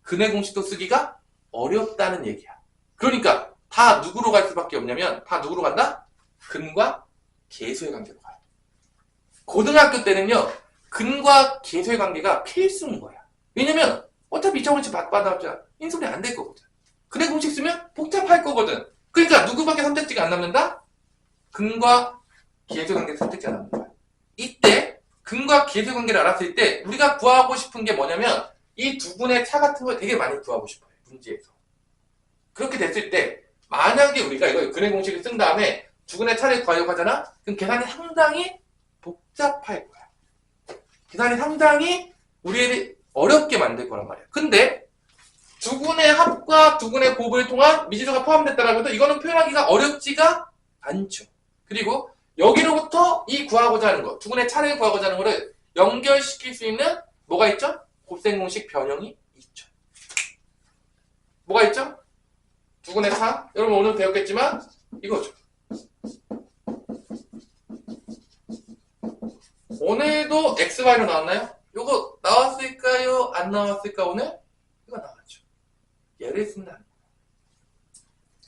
근의 공식도 쓰기가 어렵다는 얘기야. 그러니까 다 누구로 갈 수밖에 없냐면 다 누구로 간다? 근과 계수의 관계로 가요. 고등학교 때는요, 근과 계수의 관계가 필수인 거야. 왜냐면 어차피 2차 공식 받아봤자 인수분해 안 될 거거든. 근의 공식 쓰면 복잡할 거거든. 그러니까 누구밖에 선택지가 안 남는다? 근과 계수의 관계 선택지가 남는 거야. 이때 근과 계수의 관계를 알았을 때 우리가 구하고 싶은 게 뭐냐면 이 두 분의 차 같은 걸 되게 많이 구하고 싶어요. 문제에서. 그렇게 됐을 때 만약에 우리가 이거 근의 공식을 쓴 다음에 두 분의 차를 구하려고 하잖아? 그럼 계산이 상당히 복잡할 거야. 계산이 상당히 우리를 어렵게 만들 거란 말이야. 근데 두 군의 합과 두 군의 곱을 통한 미지수가 포함됐다라고 해도 이거는 표현하기가 어렵지가 않죠. 그리고 여기로부터 이 구하고자 하는 거, 두 군의 차를 구하고자 하는 거를 연결시킬 수 있는 뭐가 있죠? 곱셈 공식 변형이 있죠. 뭐가 있죠? 두 군의 차. 여러분 오늘 배웠겠지만 이거죠. 오늘도 XY로 나왔나요? 요거 나왔을까요? 안 나왔을까 오늘? 이거 나왔죠. 얘를 쓴다는 거야.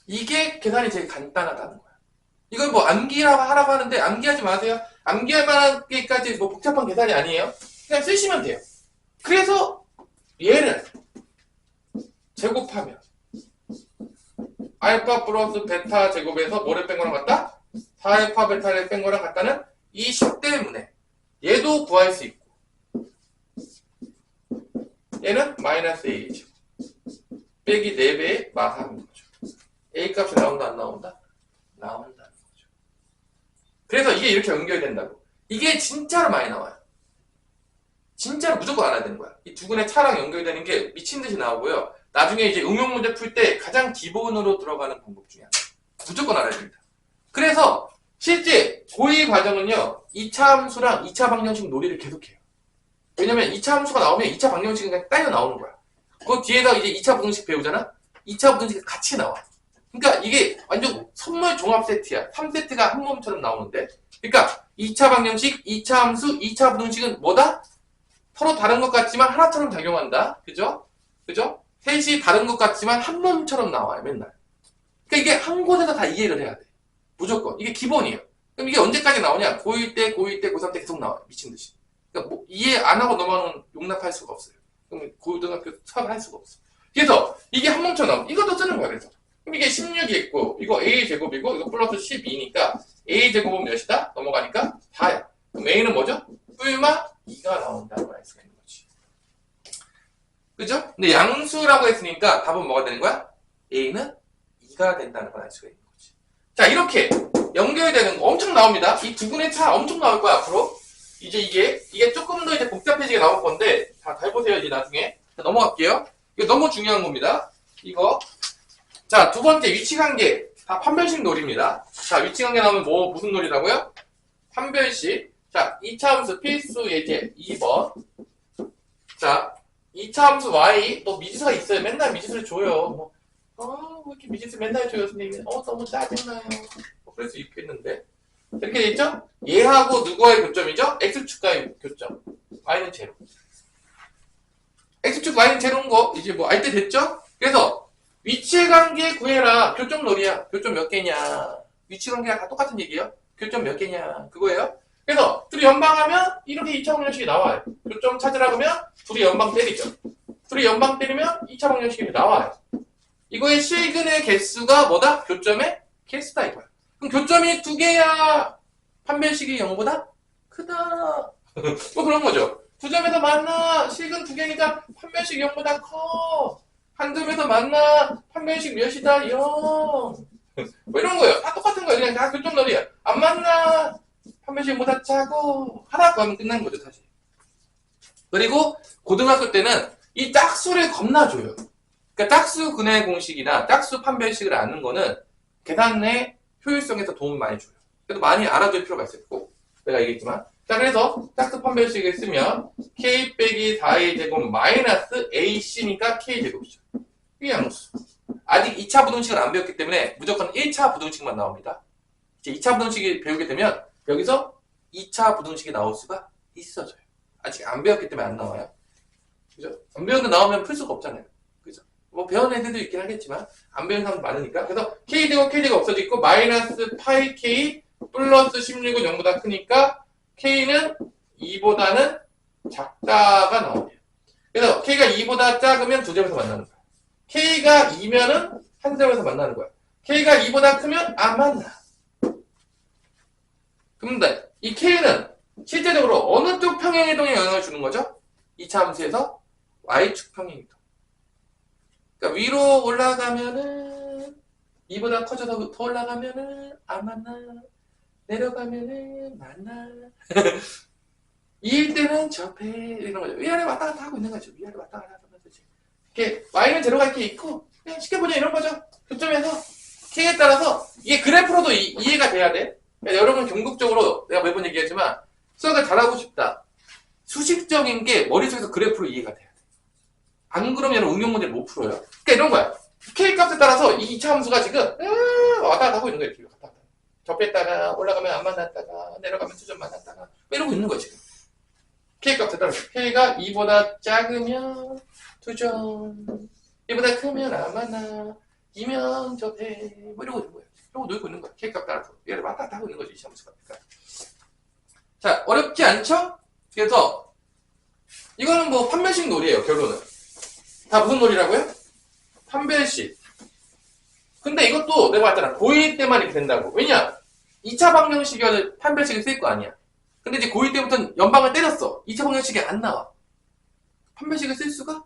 이게 계산이 제일 간단하다는 거야. 이걸 뭐 암기라고 하라고 하는데 암기하지 마세요. 암기할 만하게까지 뭐 복잡한 계산이 아니에요. 그냥 쓰시면 돼요. 그래서 얘를 제곱하면 알파 플러스 베타 제곱에서 뭐를 뺀 거랑 같다? 4알파 베타를 뺀 거랑 같다는 이 식 때문에 얘도 구할 수 있고 얘는 마이너스 A죠. 빼기 4배의 마사하는 거죠. A 값이 나온다 안 나온다? 나온다는 거죠. 그래서 이게 이렇게 연결된다고. 이게 진짜로 많이 나와요. 진짜로 무조건 알아야 되는 거야. 이 두 군의 차랑 연결되는 게 미친 듯이 나오고요. 나중에 이제 응용 문제 풀 때 가장 기본으로 들어가는 방법 중에 하나. 무조건 알아야 됩니다. 그래서 실제 고2 과정은요. 2차 함수랑 2차 방정식 놀이를 계속해요. 왜냐면 2차 함수가 나오면 2차 방정식은 그냥 딸려 나오는 거야. 그 뒤에다 이제 2차 부등식 배우잖아? 2차 부등식이 같이 나와. 그러니까 이게 완전 선물 종합 세트야. 3세트가 한 몸처럼 나오는데. 그러니까 2차 방정식, 2차 함수, 2차 부등식은 뭐다? 서로 다른 것 같지만 하나처럼 작용한다. 그죠? 그죠? 셋이 다른 것 같지만 한 몸처럼 나와요. 맨날. 그러니까 이게 한 곳에서 다 이해를 해야 돼. 무조건. 이게 기본이에요. 그럼 이게 언제까지 나오냐? 고1 때, 고2 때, 고3 때 계속 나와요. 미친 듯이. 그러니까 뭐 이해 안 하고 넘어가는 용납할 수가 없어요. 그럼 고등학교 수학을 할 수가 없어. 그래서 이게 한 뭉쳐나오면 이것도 쓰는 거야. 그래서 그럼 이게 16이 있고 이거 A제곱이고 이거 플러스 12니까 A제곱은 몇이다? 넘어가니까 4야. 그럼 A는 뭐죠? 뿔마 2가 나온다고 할 수가 있는 거지. 그죠? 근데 양수라고 했으니까 답은 뭐가 되는 거야? A는 2가 된다는 걸 알 수가 있는 거지. 자, 이렇게 연결되는 거 엄청 나옵니다. 이 두 분의 차 엄청 나올 거야, 앞으로. 이제 이게 조금 더 이제 복잡해지게 나올 건데, 잘 보세요, 이제 나중에. 자, 넘어갈게요. 이거 너무 중요한 겁니다. 이거. 자, 두 번째 위치관계. 다 판별식 놀이입니다. 자, 위치관계 나오면 무슨 놀이라고요? 판별식. 자, 2차 함수 필수 예제 2번. 자, 2차 함수 y, 또 미지수가 있어요. 맨날 미지수를 줘요. 왜 이렇게 미지수 맨날 줘요, 선생님? 너무 짜증나요. 그럴 수 있겠는데. 이렇게 돼 있죠? 얘하고 누구와의 교점이죠? x축과의 교점. y는 제로. x축 y는 제로인 거 이제 뭐 알 때 됐죠? 그래서 위치관계 구해라. 교점 놀이야. 교점 몇 개냐. 위치관계가 다 똑같은 얘기예요. 교점 몇 개냐. 그거예요. 그래서 둘이 연방하면 이렇게 2차 방정식이 나와요. 교점 찾으라 그러면 둘이 연방 때리죠. 둘이 연방 때리면 2차 방정식이 나와요. 이거의 실근의 개수가 뭐다? 교점의 개수다 이거야. 그럼 교점이 2개야. 판별식이 0보다 크다. 뭐 그런 거죠. 두 점에서 만나. 실근 2개니까 판별식 0보다 커. 한 점에서 만나. 판별식 몇이다? 0. 뭐 이런 거예요. 다 똑같은 거예요. 그냥 다 교점 놀이야. 안 만나. 판별식 0보다 작고. 하라고 하면 끝난 거죠, 사실. 그리고 고등학교 때는 이 짝수를 겁나 줘요. 그러니까 짝수 근의 공식이나 짝수 판별식을 아는 거는 계산의 효율성에서 도움을 많이 줘요. 그래도 많이 알아둘 필요가 있어요. 꼭 내가 얘기했지만. 자, 그래서 짝수 판별식을 쓰면 k 빼기 4a 제곱 마이너스 ac니까 k 제곱이죠. 이게 양수. 아직 2차 부등식을 안 배웠기 때문에 무조건 1차 부등식만 나옵니다. 이제 2차 부등식을 배우게 되면 여기서 2차 부등식이 나올 수가 있어져요. 아직 안 배웠기 때문에 안 나와요. 그죠? 안 배웠는데 나오면 풀 수가 없잖아요. 그죠? 뭐 배운 애들도 있긴 하겠지만 안 배운 사람도 많으니까. 그래서 k 제곱 없어지고 마이너스 파이 k 플러스 16은 0보다 크니까 K는 2보다는 작다가 나오네요. 그래서 K가 2보다 작으면 두 점에서 만나는 거야. K가 2면은 한 점에서 만나는 거야. K가 2보다 크면 안 만나. 그런데 이 K는 실제적으로 어느 쪽 평행이동에 영향을 주는 거죠? 이 차 함수에서 Y축 평행이동. 그러니까 위로 올라가면은 2보다 커져서 더 올라가면은 안 만나. 내려가면은 만나. 2일 때는 접해. 이런 거죠. 위아래 왔다 갔다 하고 있는 거죠. 위아래 왔다 갔다 하면서 이렇게 Y는 제로가 이렇게 있고 그냥 쉽게 보자 이런 거죠. 교점에서 K에 따라서 이게 그래프로도 이해가 돼야 돼. 그러니까 여러분 궁극적으로 내가 매번 얘기하지만 수학을 잘하고 싶다. 수식적인 게 머릿속에서 그래프로 이해가 돼야 돼. 안 그러면 여러분 응용 문제를 못 풀어요. 그러니까 이런 거야. K 값에 따라서 이 2차 함수가 지금 왔다 갔다 하고 있는 거예요. 뒤로 갔다 갔다. 접했다가 올라가면 안 만났다가 내려가면 수점 만났다가 이러고 있는 거야 지금. K 값에 따라서 K가 2보다 작으면 2점 2보다 크면 안 만나 2면 접해 뭐 이러고 있는 거야. 이러고 놀고 있는 거야. K 값 따라서 얘를 왔다 갔다 하고 있는 거지 이 함수가. 자 어렵지 않죠? 그래서 이거는 뭐 판별식 놀이에요. 결론은 다 무슨 놀이라고요? 판별식. 근데 이것도 내가 봤잖아. 고1 때만 이렇게 된다고. 왜냐? 2차 방정식이 판별식을 쓸 거 아니야. 근데 이제 고1 때부터는 연방을 때렸어. 2차 방정식이 안 나와. 판별식을 쓸 수가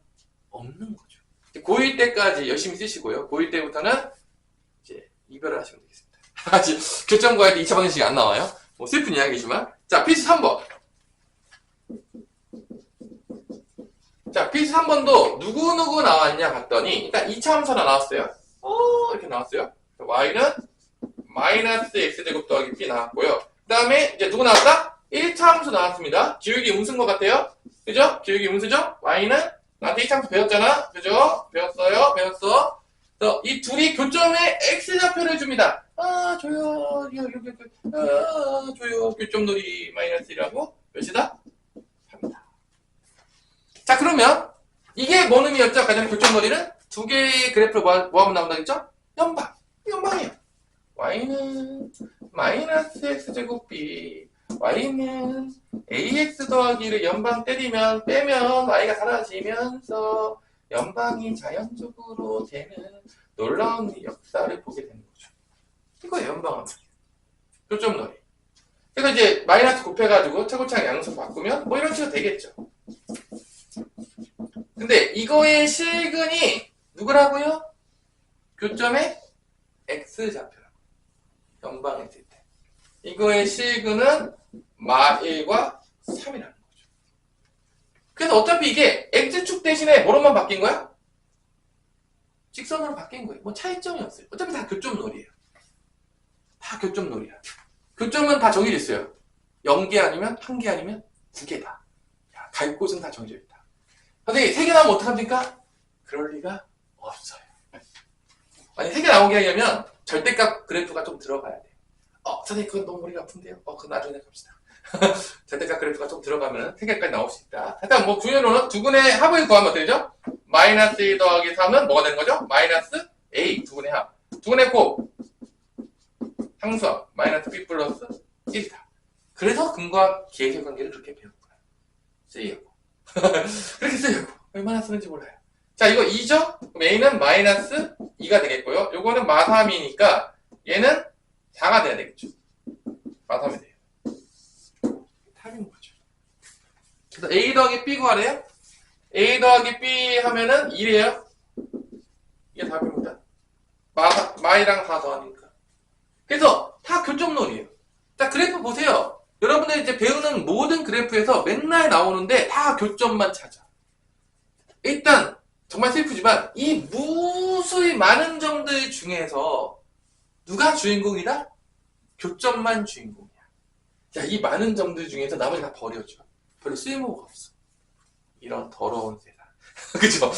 없는 거죠. 고1 때까지 열심히 쓰시고요. 고1 때부터는 이제 이별을 하시면 되겠습니다. 아직 교점 구할 때 2차 방정식이 안 나와요. 뭐 슬픈 이야기지만. 자, 필수 3번. 자, 필수 3번도 누구누구 나왔냐 봤더니 일단 2차 함수가 나왔어요. 이렇게 나왔어요. y는 마이너스 x제곱 더하기 p 나왔고요. 그 다음에 이제 누구 나왔다? 1차 함수 나왔습니다. 기울기 음수인 것 같아요. 그죠? 기울기 음수죠? y는 나한테 1차 함수 배웠잖아. 그죠? 배웠어요. 배웠어. 그래서 이 둘이 교점에 x좌표를 줍니다. 줘요. 줘요. 교점놀이 마이너스 1하고 몇이다? 3이다. 자, 그러면 이게 뭔 의미였죠? 아까 전에 교점놀이는 두 개의 그래프를 모아보면 나온다겠죠? 연방이에요. y는 마이너스 x제곱 b y는 ax 더하기를 연방 때리면 빼면 y가 사라지면서 연방이 자연적으로 되는 놀라운 역사를 보게 되는 거죠. 이거예요. 연방하면 교점놀이. 그래서 이제 마이너스 곱해가지고 최고차항 양수 바꾸면 뭐 이런 식으로 되겠죠. 근데 이거의 실근이 누구라고요? 교점의 x좌표라고. 연방했을 때. 이거의 실근은 마1과 3이라는 거죠. 그래서 어차피 이게 x축 대신에 뭐로만 바뀐 거야? 직선으로 바뀐 거예요. 뭐 차이점이 없어요. 어차피 다 교점놀이에요. 다 교점놀이야. 교점은 다 정해져 있어요. 0개 아니면 1개 아니면 2개다. 갈 곳은 다 정해져 있다. 근데 3개 나오면 어떡합니까? 그럴 리가 없어요. 만약 3개 나오게 하려면 절대값 그래프가 좀 들어가야 돼요. 선생님 그건 너무 머리가 아픈데요? 그건 나중에 갑시다. 절대값 그래프가 좀 들어가면 3개까지 나올 수 있다. 일단 뭐 구현으로는 두근의 합을 구하면 어떻게 되죠? 마이너스 1 더하기 3은 뭐가 되는 거죠? 마이너스 a 두근의 합. 두근의 곱 항수합 마이너스 b 플러스 1이다. 그래서 근과 기하의 관계를 그렇게 배운 거야. 쓰이고 그렇게 쓰이고 얼마나 쓰는지 몰라요. 자, 이거 2죠? 그럼 a는 마이너스 2가 되겠고요. 요거는 마3이니까 얘는 4가 돼야 되겠죠. 마3이 돼요. 답인 거죠. 그래서 a 더하기 b 구하래요. a 더하기 b 하면은 1이에요. 이게 답입니다. 마이랑 4 더하니까. 그래서 다 교점놀이에요. 자, 그래프 보세요. 여러분들 이제 배우는 모든 그래프에서 맨날 나오는데 다 교점만 찾아. 일단 정말 슬프지만 이 무수히 많은 점들 중에서 누가 주인공이다? 교점만 주인공이야. 자, 이 많은 점들 중에서 나머지 다 버려줘. 별로 쓸모가 없어. 이런 더러운 세상. 그죠?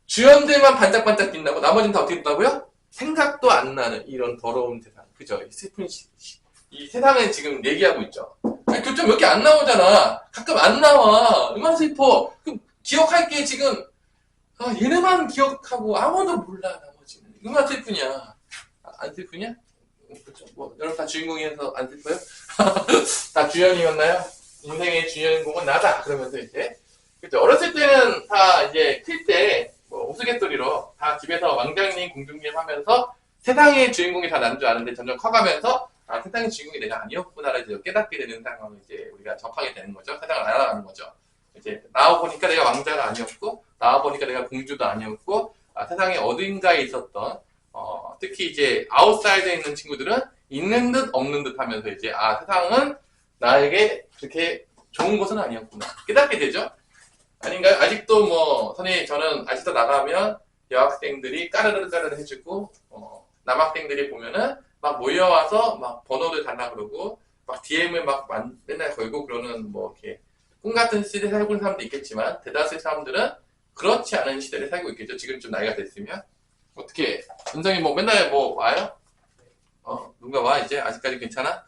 주연들만 반짝반짝 빛나고 나머지는 다 어떻게 된다고요? 생각도 안 나는 이런 더러운 세상. 그죠? 이 슬픈 이 세상에 지금 얘기하고 있죠. 아니, 교점 몇 개 안 나오잖아. 가끔 안 나와. 얼마나 슬퍼. 그럼 기억할 게 지금 얘네만 기억하고 아무도 몰라 나머지는. 얼마나 슬프냐. 안 슬프냐? 그렇죠. 뭐 여러분 다 주인공이어서 안 슬퍼요? 다 주연이었나요? 인생의 주인공은 나다. 그러면서 이제 그렇죠. 어렸을 때는 다 이제 클 때 뭐 우스갯소리로 다 집에서 왕장님, 공주님 하면서 세상의 주인공이 다 난 줄 아는데 점점 커가면서 아 세상의 주인공이 내가 아니었구나를 이제 깨닫게 되는 상황을 이제 우리가 접하게 되는 거죠. 세상을 알아가는 거죠. 이제 나와 보니까 내가 왕자가 아니었고 나와 보니까 내가 공주도 아니었고 아, 세상의 어딘가에 있었던 특히 이제 아웃사이드에 있는 친구들은 있는 듯 없는 듯 하면서 이제 아 세상은 나에게 그렇게 좋은 것은 아니었구나 깨닫게 되죠. 아닌가요? 아직도 뭐 선생님 저는 아직도 나가면 여학생들이 까르르 까르르 해주고 남학생들이 보면은 막 모여와서 막 번호를 달라 그러고 막 DM을 막 맨날 걸고 그러는 뭐 이렇게 꿈 같은 시대에 살고 있는 사람도 있겠지만 대다수의 사람들은 그렇지 않은 시대를 살고 있겠죠. 지금 좀 나이가 됐으면 어떻게 은성이 뭐 맨날 뭐 와요? 누가 와 이제 아직까지 괜찮아?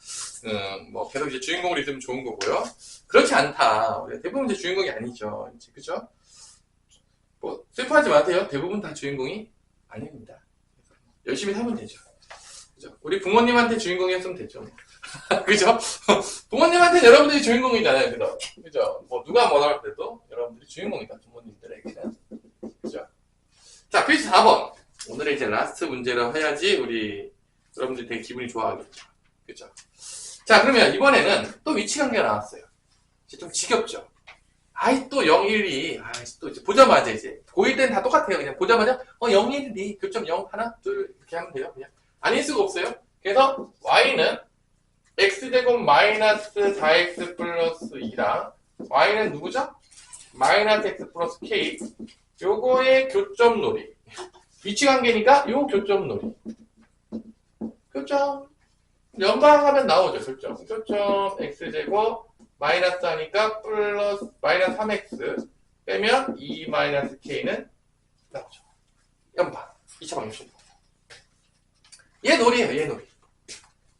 뭐 계속 이제 주인공으로 있으면 좋은 거고요. 그렇지 않다. 대부분 이제 주인공이 아니죠. 이제 그죠? 뭐 슬퍼하지 마세요. 대부분 다 주인공이 아닙니다. 열심히 살면 되죠. 그죠? 우리 부모님한테 주인공이었으면 되죠. 그죠? 부모님한테 여러분들이 주인공이잖아요. 그죠? 뭐 누가 뭐라 할 때도 여러분들이 주인공이다. 부모님들에게는. 그죠? 자, 퀴즈 4번. 오늘의 이제 라스트 문제로 해야지 우리 여러분들이 되게 기분이 좋아하겠죠. 그죠? 자, 그러면 이번에는 또 위치 관계가 나왔어요. 이제 좀 지겹죠? 아이, 또 0, 1, 2. 아이, 또 이제 보자마자 이제. 고1 때는 다 똑같아요. 그냥 보자마자, 0, 1, 2. 교점 0, 하나, 둘, 이렇게 하면 돼요. 그냥. 아닐 수가 없어요. 그래서 y는 x제곱 마이너스 4x 플러스 2랑 y는 누구죠? 마이너스 x 플러스 k. 요거의 교점 놀이. 위치 관계니까 요 교점 놀이. 교점. 연방하면 나오죠. 교점. 교점 x제곱 마이너스 하니까 플러스 마이너스 3x 빼면 2 마이너스 k는 나오죠. 연방. 2차 방정식. 얘 놀이에요. 얘 놀이.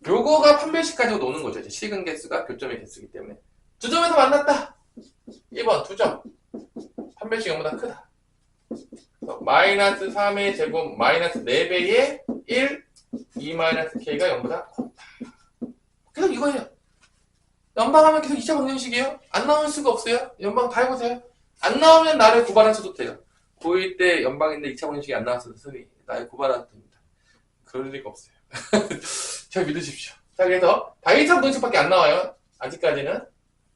요거가 판별식 가지고 노는 거죠. 이제 식은 개수가 교점의 개수이기 때문에. 두 점에서 만났다. 1번 두 점. 판별식 0보다 크다. 마이너스 3의 제곱 마이너스 4배의 1 2 마이너스 k가 0보다 커다. 계속 이거예요. 연방하면 계속 2차 방정식이에요. 안 나올 수가 없어요. 연방 다 해보세요. 안 나오면 나를 고발하셔도 돼요. 고1 때 연방인데 2차 방정식이 안 나왔어도 선생님이 나를 고발하셔도 됩니다. 그럴 리가 없어요. 잘 믿으십시오. 자, 그래서 다 1차 방정식밖에 안 나와요. 아직까지는.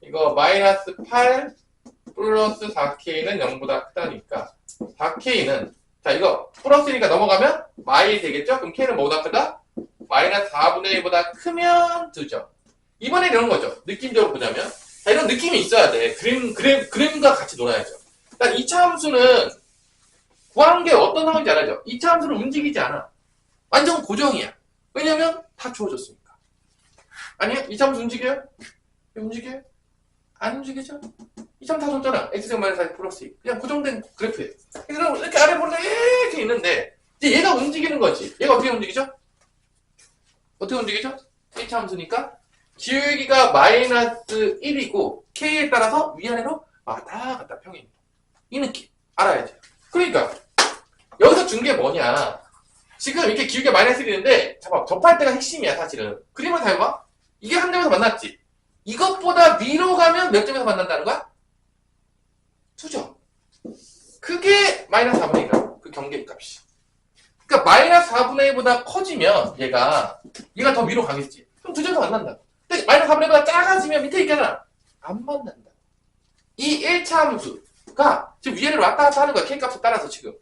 이거 마이너스 8 플러스 4k는 0보다 크다니까 4k는 자 이거 플러스니까 넘어가면 마이 되겠죠? 그럼 k는 뭐보다 크다? 마이너스 4분의 1보다 크면 2점. 이번에 이런 거죠. 느낌적으로 보자면 자, 이런 느낌이 있어야 돼. 그림과 같이 놀아야죠. 일단 2차 함수는 구하는 게 어떤 상황인지 알아야죠. 2차 함수는 움직이지 않아. 완전 고정이야. 왜냐면 다 주어졌으니까. 아니요? 2차 함수 움직여요? 움직여요? 안 움직이죠? 2차 다 줬잖아. x제곱 마이너스 4 플러스 2. 그냥 고정된 그래프예요. 그럼 이렇게 아래 보면 이렇게 있는데 이제 얘가 움직이는 거지. 얘가 어떻게 움직이죠? 어떻게 움직이죠? 1차 함수니까 기울기가 마이너스 1이고 k에 따라서 위아래로 왔다 갔다 평행이동. 이 느낌 알아야지. 그러니까 여기서 준 게 뭐냐. 지금 이렇게 기울기가 마이너스 1인데 잠깐 접할 때가 핵심이야 사실은. 그림을 잘 봐. 이게 한 점에서 만났지. 이것보다 위로 가면 몇 점에서 만난다는 거야? 2점. 그게 마이너스 4분의 1이라고. 그 경계의 값이. 그러니까 마이너스 4분의 1보다 커지면 얘가 더 위로 가겠지. 그럼 2점에서 만난다고. 근데 마이너스 4분의 1보다 작아지면 밑에 있잖아. 안 만난다. 이 1차 함수가 지금 위아래로 왔다 갔다 하는 거야. k 값에 따라서 지금.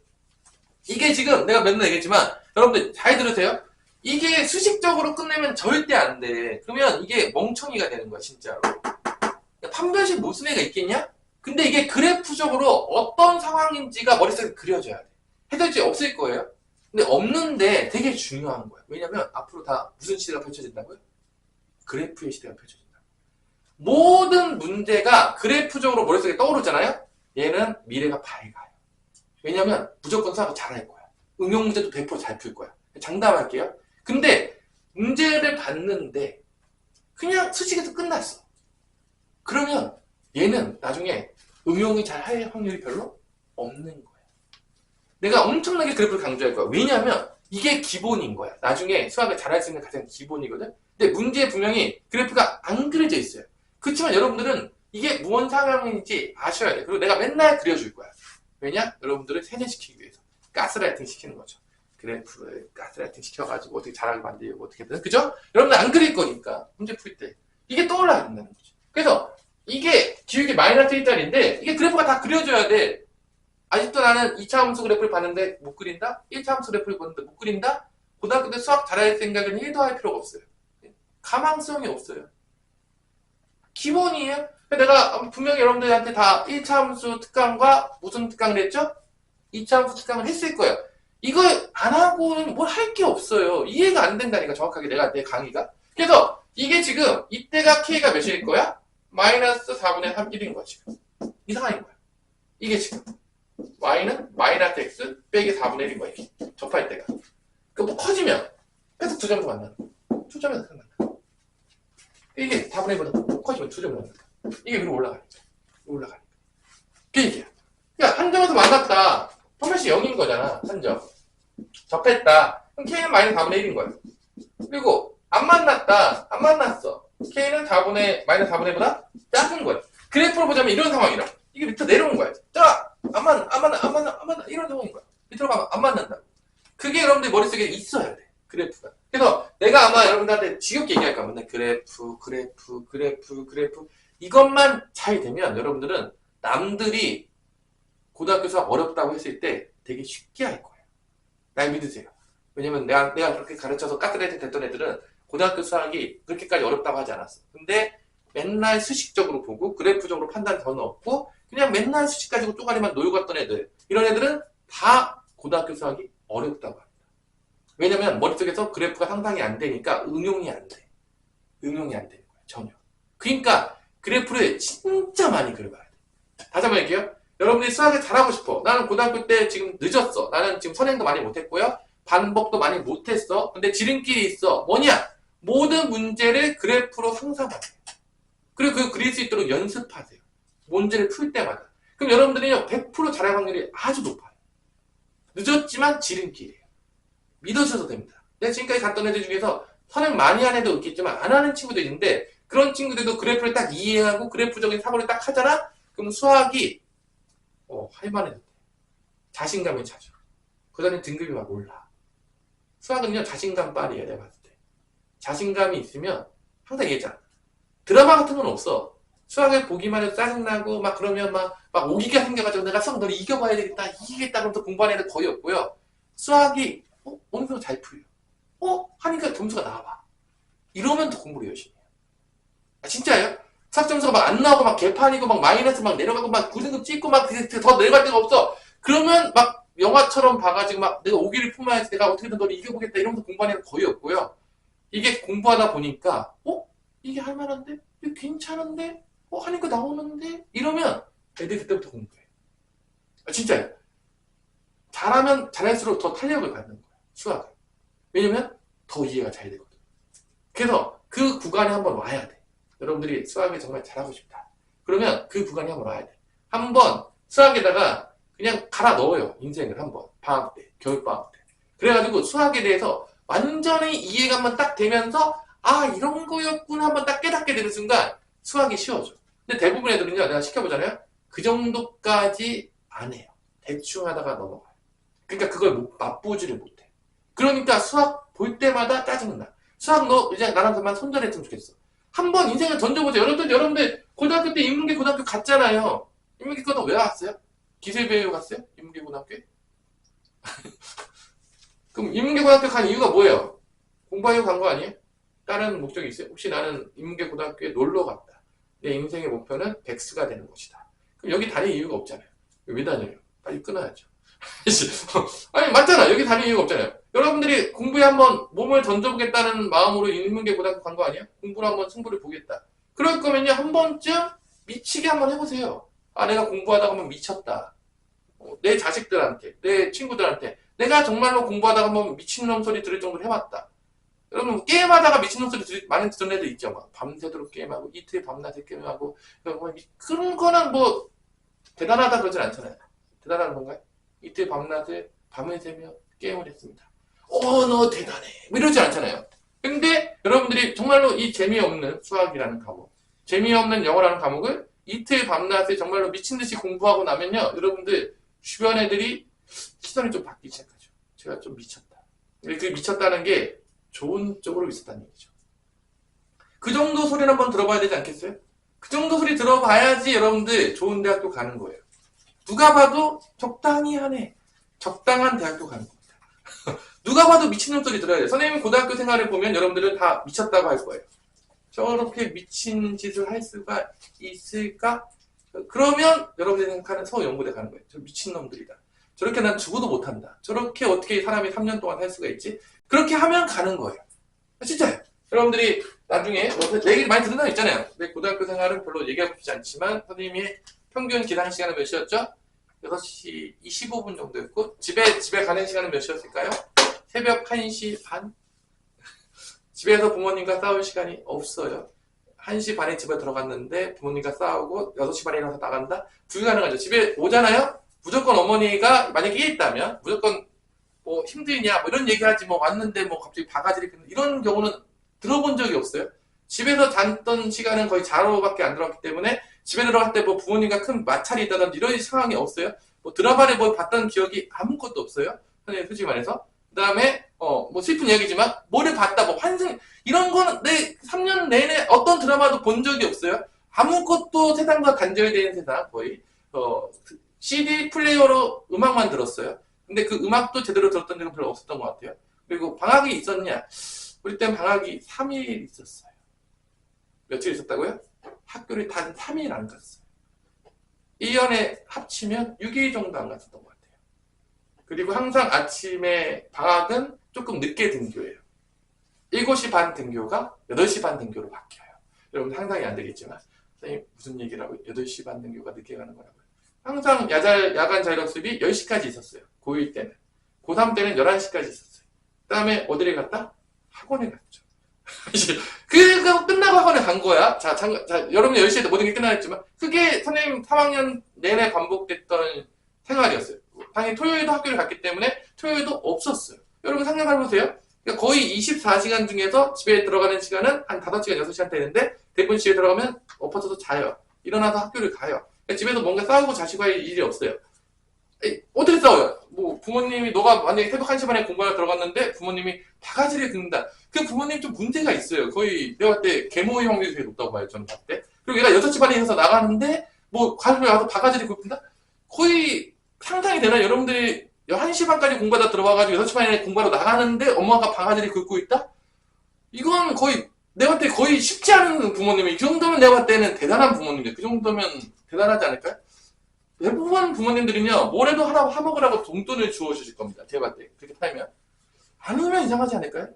이게 지금 내가 맨날 얘기했지만 여러분들 잘 들으세요. 이게 수식적으로 끝내면 절대 안 돼. 그러면 이게 멍청이가 되는 거야, 진짜로. 판별식 무슨 애가 있겠냐? 근데 이게 그래프적으로 어떤 상황인지가 머릿속에 그려져야 돼. 해결지 없을 거예요. 근데 없는데 되게 중요한 거야. 왜냐면 앞으로 다 무슨 시대가 펼쳐진다고요? 그래프의 시대가 펼쳐진다. 모든 문제가 그래프적으로 머릿속에 떠오르잖아요? 얘는 미래가 밝아요. 왜냐면 무조건 수학을 잘할 거야. 응용 문제도 100% 잘 풀 거야. 장담할게요. 근데 문제를 봤는데 그냥 수식에서 끝났어. 그러면 얘는 나중에 응용이 잘 할 확률이 별로 없는 거야. 내가 엄청나게 그래프를 강조할 거야. 왜냐면 이게 기본인 거야. 나중에 수학을 잘할 수 있는 가장 기본이거든. 근데 문제에 분명히 그래프가 안 그려져 있어요. 그렇지만 여러분들은 이게 무슨 상황인지 아셔야 돼. 그리고 내가 맨날 그려줄 거야. 왜냐? 여러분들을 세뇌시키기 위해서. 가스라이팅 시키는 거죠. 그래프를 가스라이팅 시켜가지고 어떻게 잘하게 만들려고 어떻게든. 그죠? 여러분들 안 그릴 거니까. 문제 풀 때. 이게 떠올라야 된다는 거죠. 그래서 이게 기울기 마이너스 1짜리인데 이게 그래프가 다 그려져야 돼. 아직도 나는 2차 함수 그래프를 봤는데 못 그린다? 1차 함수 그래프를 봤는데 못 그린다? 고등학교 때 수학 잘할 생각은 1도 할 필요가 없어요. 가망성이 없어요. 기본이에요. 내가 분명히 여러분들한테 다 1차 함수 특강과 무슨 특강을 했죠? 2차 함수 특강을 했을 거예요. 이걸 안 하고는 뭘 할 게 없어요. 이해가 안 된다니까 정확하게 내 강의가. 그래서 이게 지금 이때가 K가 몇일 거야? 마이너스 4분의 3, 1인 거야 지금. 이상한 거야. 이게 지금 Y는 마이너스 X 빼기 4분의 1인 거야. 이게. 접할 때가. 그 뭐 커지면 계속 두 점수 만나는 거야. 두 점에서 끝난다. 이게 4분의 1보다 커지면 두 점을 만난다. 이게 위로 올라가니까. 올라가니까. 그게 얘기야. 그러니까 한 점에서 만났다. 포맷이 0인 거잖아. 한 점. 접했다. 그럼 K는 마이너스 4분의 1인 거야. 그리고 안 만났다. 안 만났어. K는 마이너스 4분의 1보다 작은 거야. 그래프로 보자면 이런 상황이라. 이게 밑으로 내려온 거야. 자, 안 만나. 이런 상황인 거야. 밑으로 가면 안 만난다. 그게 여러분들 머릿속에 있어야 돼. 그래프가. 그래서 내가 아마 여러분들한테 지겹게 얘기할 거야. 맨날 그래프. 이것만 잘 되면 여러분들은 남들이 고등학교 수학 어렵다고 했을 때 되게 쉽게 할 거예요. 날 믿으세요. 왜냐면 내가 그렇게 가르쳐서 가스라이팅 됐던 애들은 고등학교 수학이 그렇게까지 어렵다고 하지 않았어. 근데 맨날 수식적으로 보고 그래프적으로 판단 더 넣었고 그냥 맨날 수식 가지고 쪼가리만 놀고 갔던 애들, 이런 애들은 다 고등학교 수학이 어렵다고 합니다. 왜냐면 머릿속에서 그래프가 상상이 안 되니까 응용이 안 돼. 응용이 안 되는 거야 전혀. 그러니까 그래프를 진짜 많이 그려봐야 돼. 다시 한번 얘기해요. 여러분들이 수학을 잘하고 싶어. 나는 고등학교 때 지금 늦었어. 나는 지금 선행도 많이 못했고요. 반복도 많이 못했어. 근데 지름길이 있어. 뭐냐? 모든 문제를 그래프로 상상하세요. 그리고 그 그릴 수 있도록 연습하세요. 문제를 풀 때마다. 그럼 여러분들이 100% 잘할 확률이 아주 높아요. 늦었지만 지름길이에요. 믿으셔도 됩니다. 내가 지금까지 갔던 애들 중에서 선행 많이 한 애도 있겠지만 안 하는 친구도 있는데 그런 친구들도 그래프를 딱 이해하고 그래프적인 사고를 딱 하잖아? 그럼 수학이 할만해졌대. 자신감이 차죠. 그 다음에 등급이 막 올라. 수학은요 자신감 빨이에요. 내가 봤을 때. 자신감이 있으면 항상 얘기했잖아. 드라마 같은 건 없어. 수학을 보기만 해도 짜증나고 막 그러면 막 오기가 생겨가지고 내가 수학 너를 이겨봐야 되겠다. 이기겠다 그러면서 공부하는 애들 거의 없고요. 수학이 어느 정도 잘 풀려. 하니까 점수가 나와봐. 이러면 더 공부를 열심히 해요. 아, 진짜예요? 수학 점수가 막 안 나오고 막 개판이고 막 마이너스 막 내려가고 막 9등급 찍고 막 더 내려갈 데가 없어. 그러면 막 영화처럼 봐가지고 막 내가 오기를 품어야지 내가 어떻게든 너를 이겨보겠다 이러면서 공부하는 애는 거의 없고요. 이게 공부하다 보니까 이게 할만한데? 이게 괜찮은데? 하니까 나오는데? 이러면 애들이 그때부터 공부해. 아, 진짜요. 잘하면 잘할수록 더 탄력을 받는 거예요. 수학을. 왜냐면 더 이해가 잘 되거든. 그래서 그 구간에 한번 와야 돼. 여러분들이 수학을 정말 잘하고 싶다. 그러면 그 구간에 한번 와야 돼. 한번 수학에다가 그냥 갈아 넣어요. 인생을 한번. 방학 때. 겨울방학 때. 그래가지고 수학에 대해서 완전히 이해가 한번 딱 되면서 이런 거였구나 한번 딱 깨닫게 되는 순간 수학이 쉬워져. 근데 대부분 애들은요, 내가 시켜보잖아요. 그 정도까지 안 해요. 대충 하다가 넘어가요. 그러니까 그걸 맛보지를 못해. 그러니까 수학 볼 때마다 짜증나. 수학 너 이제 나랑 그만 손절했으면 좋겠어. 한번 인생을 던져보세요. 여러분들 고등학교 때 인문계 고등학교 갔잖아요. 인문계 고등학교 왜 왔어요? 기술 배우러 갔어요? 인문계 고등학교에? 그럼 인문계 고등학교 간 이유가 뭐예요? 공부하려고 간 거 아니에요? 다른 목적이 있어요? 혹시 나는 인문계 고등학교에 놀러 갔다. 내 인생의 목표는 백수가 되는 것이다. 그럼 여기 다닐 이유가 없잖아요. 왜 다녀요? 빨리 끊어야죠. 아니 맞잖아. 여기 다닐 이유가 없잖아요. 여러분들이 공부에 한번 몸을 던져보겠다는 마음으로 인문계 고등학교 간 거 아니야? 공부를 한번 승부를 보겠다. 그럴 거면요 한 번쯤 미치게 한번 해보세요. 내가 공부하다가 한번 미쳤다. 내 자식들한테, 내 친구들한테 내가 정말로 공부하다가 한번 미친놈 소리 들을 정도로 해봤다. 여러분 게임하다가 미친놈 소리 많이 듣는 애들 있죠. 막 밤새도록 게임하고 이틀 밤낮에 게임하고 그런 거는 뭐 대단하다 그러진 않잖아요. 대단한 건가요? 이틀 밤낮에 밤을 새며 게임을 했습니다. 너 대단해. 뭐 이러지 않잖아요. 근데 여러분들이 정말로 이 재미없는 수학이라는 과목, 재미없는 영어라는 과목을 이틀 밤낮에 정말로 미친 듯이 공부하고 나면요, 여러분들 주변 애들이 시선이 좀 바뀌기 시작하죠. 제가 좀 미쳤다. 그 미쳤다는 게 좋은 쪽으로 미쳤다는 얘기죠. 그 정도 소리는 한번 들어봐야 되지 않겠어요? 그 정도 소리 들어봐야지 여러분들 좋은 대학교 가는 거예요. 누가 봐도 적당히 하네. 적당한 대학교 가는 겁니다. 누가 봐도 미친놈 소리 들어야 돼요. 선생님 고등학교 생활을 보면 여러분들은 다 미쳤다고 할 거예요. 저렇게 미친 짓을 할 수가 있을까? 그러면 여러분들이 생각하는 서울연고대 가는 거예요. 저 미친놈들이다. 저렇게 난 죽어도 못한다. 저렇게 어떻게 사람이 3년 동안 살 수가 있지? 그렇게 하면 가는 거예요. 진짜요. 여러분들이 나중에 내 얘기 많이 듣는 사람 있잖아요. 내 고등학교 생활은 별로 얘기하고 싶지 않지만 선생님이 평균 기상 시간은 몇 시였죠? 6시 25분 정도였고 집에 가는 시간은 몇 시였을까요? 새벽 1시 반? 집에서 부모님과 싸울 시간이 없어요. 1시 반에 집에 들어갔는데 부모님과 싸우고 6시 반에 일어나서 나간다? 불가능하죠. 집에 오잖아요? 무조건 어머니가 만약에 있다면 무조건 뭐 힘드냐 뭐 이런 얘기하지 뭐 왔는데 뭐 갑자기 바가지를 긁는 이런 경우는 들어본 적이 없어요. 집에서 잤던 시간은 거의 자러밖에 안 들어갔기 때문에 집에 들어갈 때 뭐 부모님과 큰 마찰이 있다든지 이런 상황이 없어요. 뭐 드라마를 뭐 봤던 기억이 아무것도 없어요. 솔직히 말해서. 그 다음에 뭐 슬픈 이야기지만 뭐를 봤다 뭐 환승 이런 거는 내 3년 내내 어떤 드라마도 본 적이 없어요. 아무것도 세상과 단절되어 있는 세상 거의 CD 플레이어로 음악만 들었어요. 근데 그 음악도 제대로 들었던 적은 별로 없었던 것 같아요. 그리고 방학이 있었냐? 우리 땐 방학이 3일 있었어요. 며칠 있었다고요? 학교를 단 3일 안 갔어요. 1년에 합치면 6일 정도 안 갔었던 것 같아요. 그리고 항상 아침에 방학은 조금 늦게 등교해요. 7시 반 등교가 8시 반 등교로 바뀌어요. 여러분 상상이 안 되겠지만 선생님 무슨 얘기를 하고 8시 반 등교가 늦게 가는 거라고요. 항상 야간 자율학습이 10시까지 있었어요. 고1 때는. 고3 때는 11시까지 있었어요. 그 다음에 어디를 갔다? 학원에 갔죠. 그거 끝나고 학원에 간 거야. 여러분 10시에 모든 게 끝나겠지만 그게 선생님 3학년 내내 반복됐던 생활이었어요. 당연히 토요일도 학교를 갔기 때문에 토요일도 없었어요. 여러분 상상해보세요. 그러니까 거의 24시간 중에서 집에 들어가는 시간은 한 5시간, 6시간 되는데 대부분 집에 들어가면 엎어져서 자요. 일어나서 학교를 가요. 그러니까 집에서 뭔가 싸우고 자식과 할 일이 없어요. 어떻게 싸워요? 뭐 부모님이 너가 만약에 새벽 1시 반에 공부하러 들어갔는데 부모님이 바가지를 긁는다. 그 부모님 좀 문제가 있어요. 거의 내가 봤을 때 계모의 확률이 되게 높다고 봐요. 저는 봤을 때. 그리고 얘가 6시 반에 일어나서 나가는데 뭐 과외에 와서 바가지를 긁는다? 거의 상상이 되나요? 여러분들이 1시 반까지 공부하다 들어와가지고 6시 반에 공부하러 나가는데 엄마가 바가지를 긁고 있다? 이건 거의 내가 봤을 때 거의 쉽지 않은 부모님이 이 정도면 내가 봤을 때는 대단한 부모님들. 그 정도면 대단하지 않을까요? 대부분 부모님들은요, 뭐래도 하나 하먹으라고 용돈을 주워주실 겁니다. 제가 봤을 때. 그렇게 팔면. 아니면 이상하지 않을까요?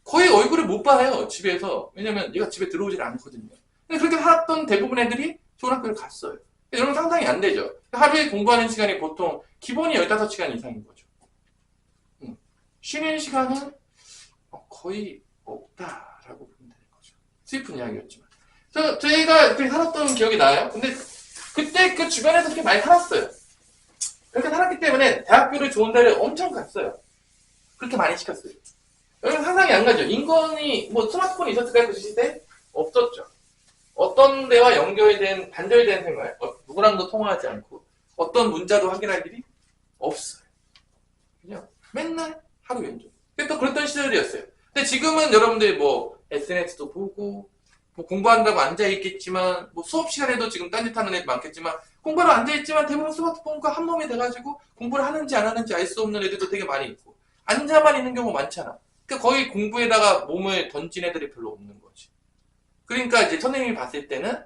거의 얼굴을 못 봐요, 집에서. 왜냐면 얘가 집에 들어오질 않거든요. 근데 그렇게 살았던 대부분 애들이 좋은 학교를 갔어요. 여러분 상상이 안 되죠? 하루에 공부하는 시간이 보통 기본이 15시간 이상인 거죠. 쉬는 시간은 거의 없다라고 보면 되는 거죠. 슬픈 이야기였지만. 저희가 그렇게 살았던 기억이 나요. 근데 그때 그 주변에서 그렇게 많이 살았어요. 그렇게 살았기 때문에 대학교를 좋은 데를 엄청 갔어요. 그렇게 많이 시켰어요. 여러분 상상이 안 가죠? 인권이 뭐 스마트폰이 있었을까요? 그 시대에? 없었죠. 어떤 데와 연결된 단절된 생활, 누구랑도 통화하지 않고 어떤 문자도 확인할 일이 없어요. 그냥 맨날 하루 연속. 또 그랬던 시절이었어요. 근데 지금은 여러분들 뭐 SNS도 보고 뭐 공부한다고 앉아있겠지만 뭐 수업 시간에도 지금 딴짓하는 애들 많겠지만 공부하러 앉아있지만 대부분 스마트폰과 한 몸이 돼가지고 공부를 하는지 안 하는지 알 수 없는 애들도 되게 많이 있고 앉아만 있는 경우 많잖아. 그러니까 거의 공부에다가 몸을 던진 애들이 별로 없는 거지. 그러니까 이제 선생님이 봤을 때는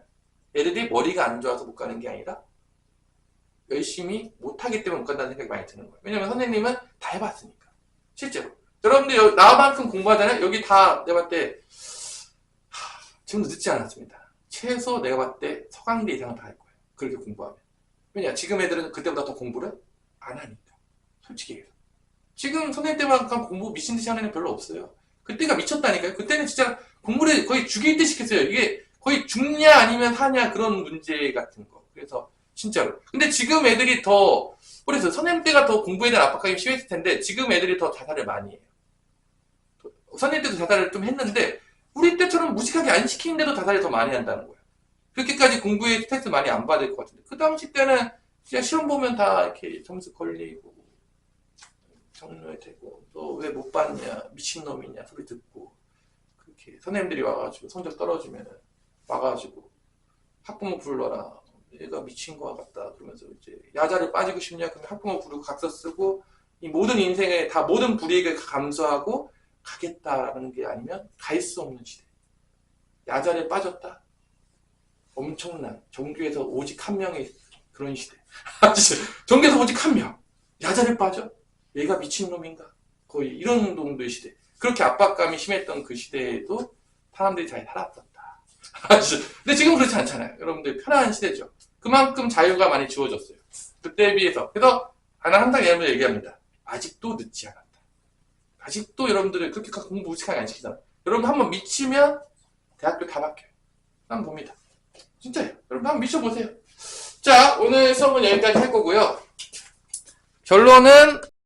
애들이 머리가 안 좋아서 못 가는 게 아니라 열심히 못하기 때문에 못 간다는 생각이 많이 드는 거예요. 왜냐면 선생님은 다 해봤으니까. 실제로. 여러분들 나만큼 공부하잖아요. 여기 다 내가 봤을 때 지금도 늦지 않았습니다. 최소 내가 봤을 때 서강대 이상은 다 할 거예요. 그렇게 공부하면. 왜냐? 지금 애들은 그때보다 더 공부를 안 하니까. 솔직히 얘기해서. 지금 선생님 때만큼 공부 미친 듯이 하는 애는 별로 없어요. 그때가 미쳤다니까요. 그때는 진짜 공부를 거의 죽일 듯이 했어요. 이게 거의 죽냐 아니면 사냐 그런 문제 같은 거. 그래서 진짜로. 근데 지금 애들이 더 그래서 선생님 때가 더 공부에 대한 압박감이 심했을 텐데 지금 애들이 더 자살을 많이 해요. 선생님 때도 자살을 좀 했는데 우리 때처럼 무식하게 안 시키는데도 자살을 더 많이 한다는 거예요. 그렇게까지 공부에 스트레스 많이 안 받을 것 같은데 그 당시 때는 진짜 시험 보면 다 이렇게 점수 걸리고 정리해 되고 너 왜 못 봤냐 미친놈이냐 소리 듣고 그렇게 선생님들이 와가지고 성적 떨어지면 와가지고 학부모 불러라 얘가 미친 것 같다 그러면서 이제 야자를 빠지고 싶냐 그러면 학부모 부르고 각서 쓰고 이 모든 인생에 다 모든 불이익을 감수하고 가겠다라는 게 아니면 갈 수 없는 시대. 야자를 빠졌다. 엄청난 종교에서 오직 한 명의 그런 시대. 종교에서 오직 한 명. 야자를 빠져? 얘가 미친놈인가? 거의 이런 정도의 시대. 그렇게 압박감이 심했던 그 시대에도 사람들이 잘 살았었다. 근데 지금 그렇지 않잖아요. 여러분들 편안한 시대죠. 그만큼 자유가 많이 주어졌어요. 그때에 비해서. 그래서 나는 항상 여러분들 얘기합니다. 아직도 늦지 않았다. 아직도 여러분들을 그렇게 공부 무식하게 안 시키잖아. 여러분 한번 미치면 대학교 다 바뀌어요. 한번 봅니다. 진짜요. 여러분 한번 미쳐보세요. 자, 오늘 수업은 여기까지 할 거고요. 결론은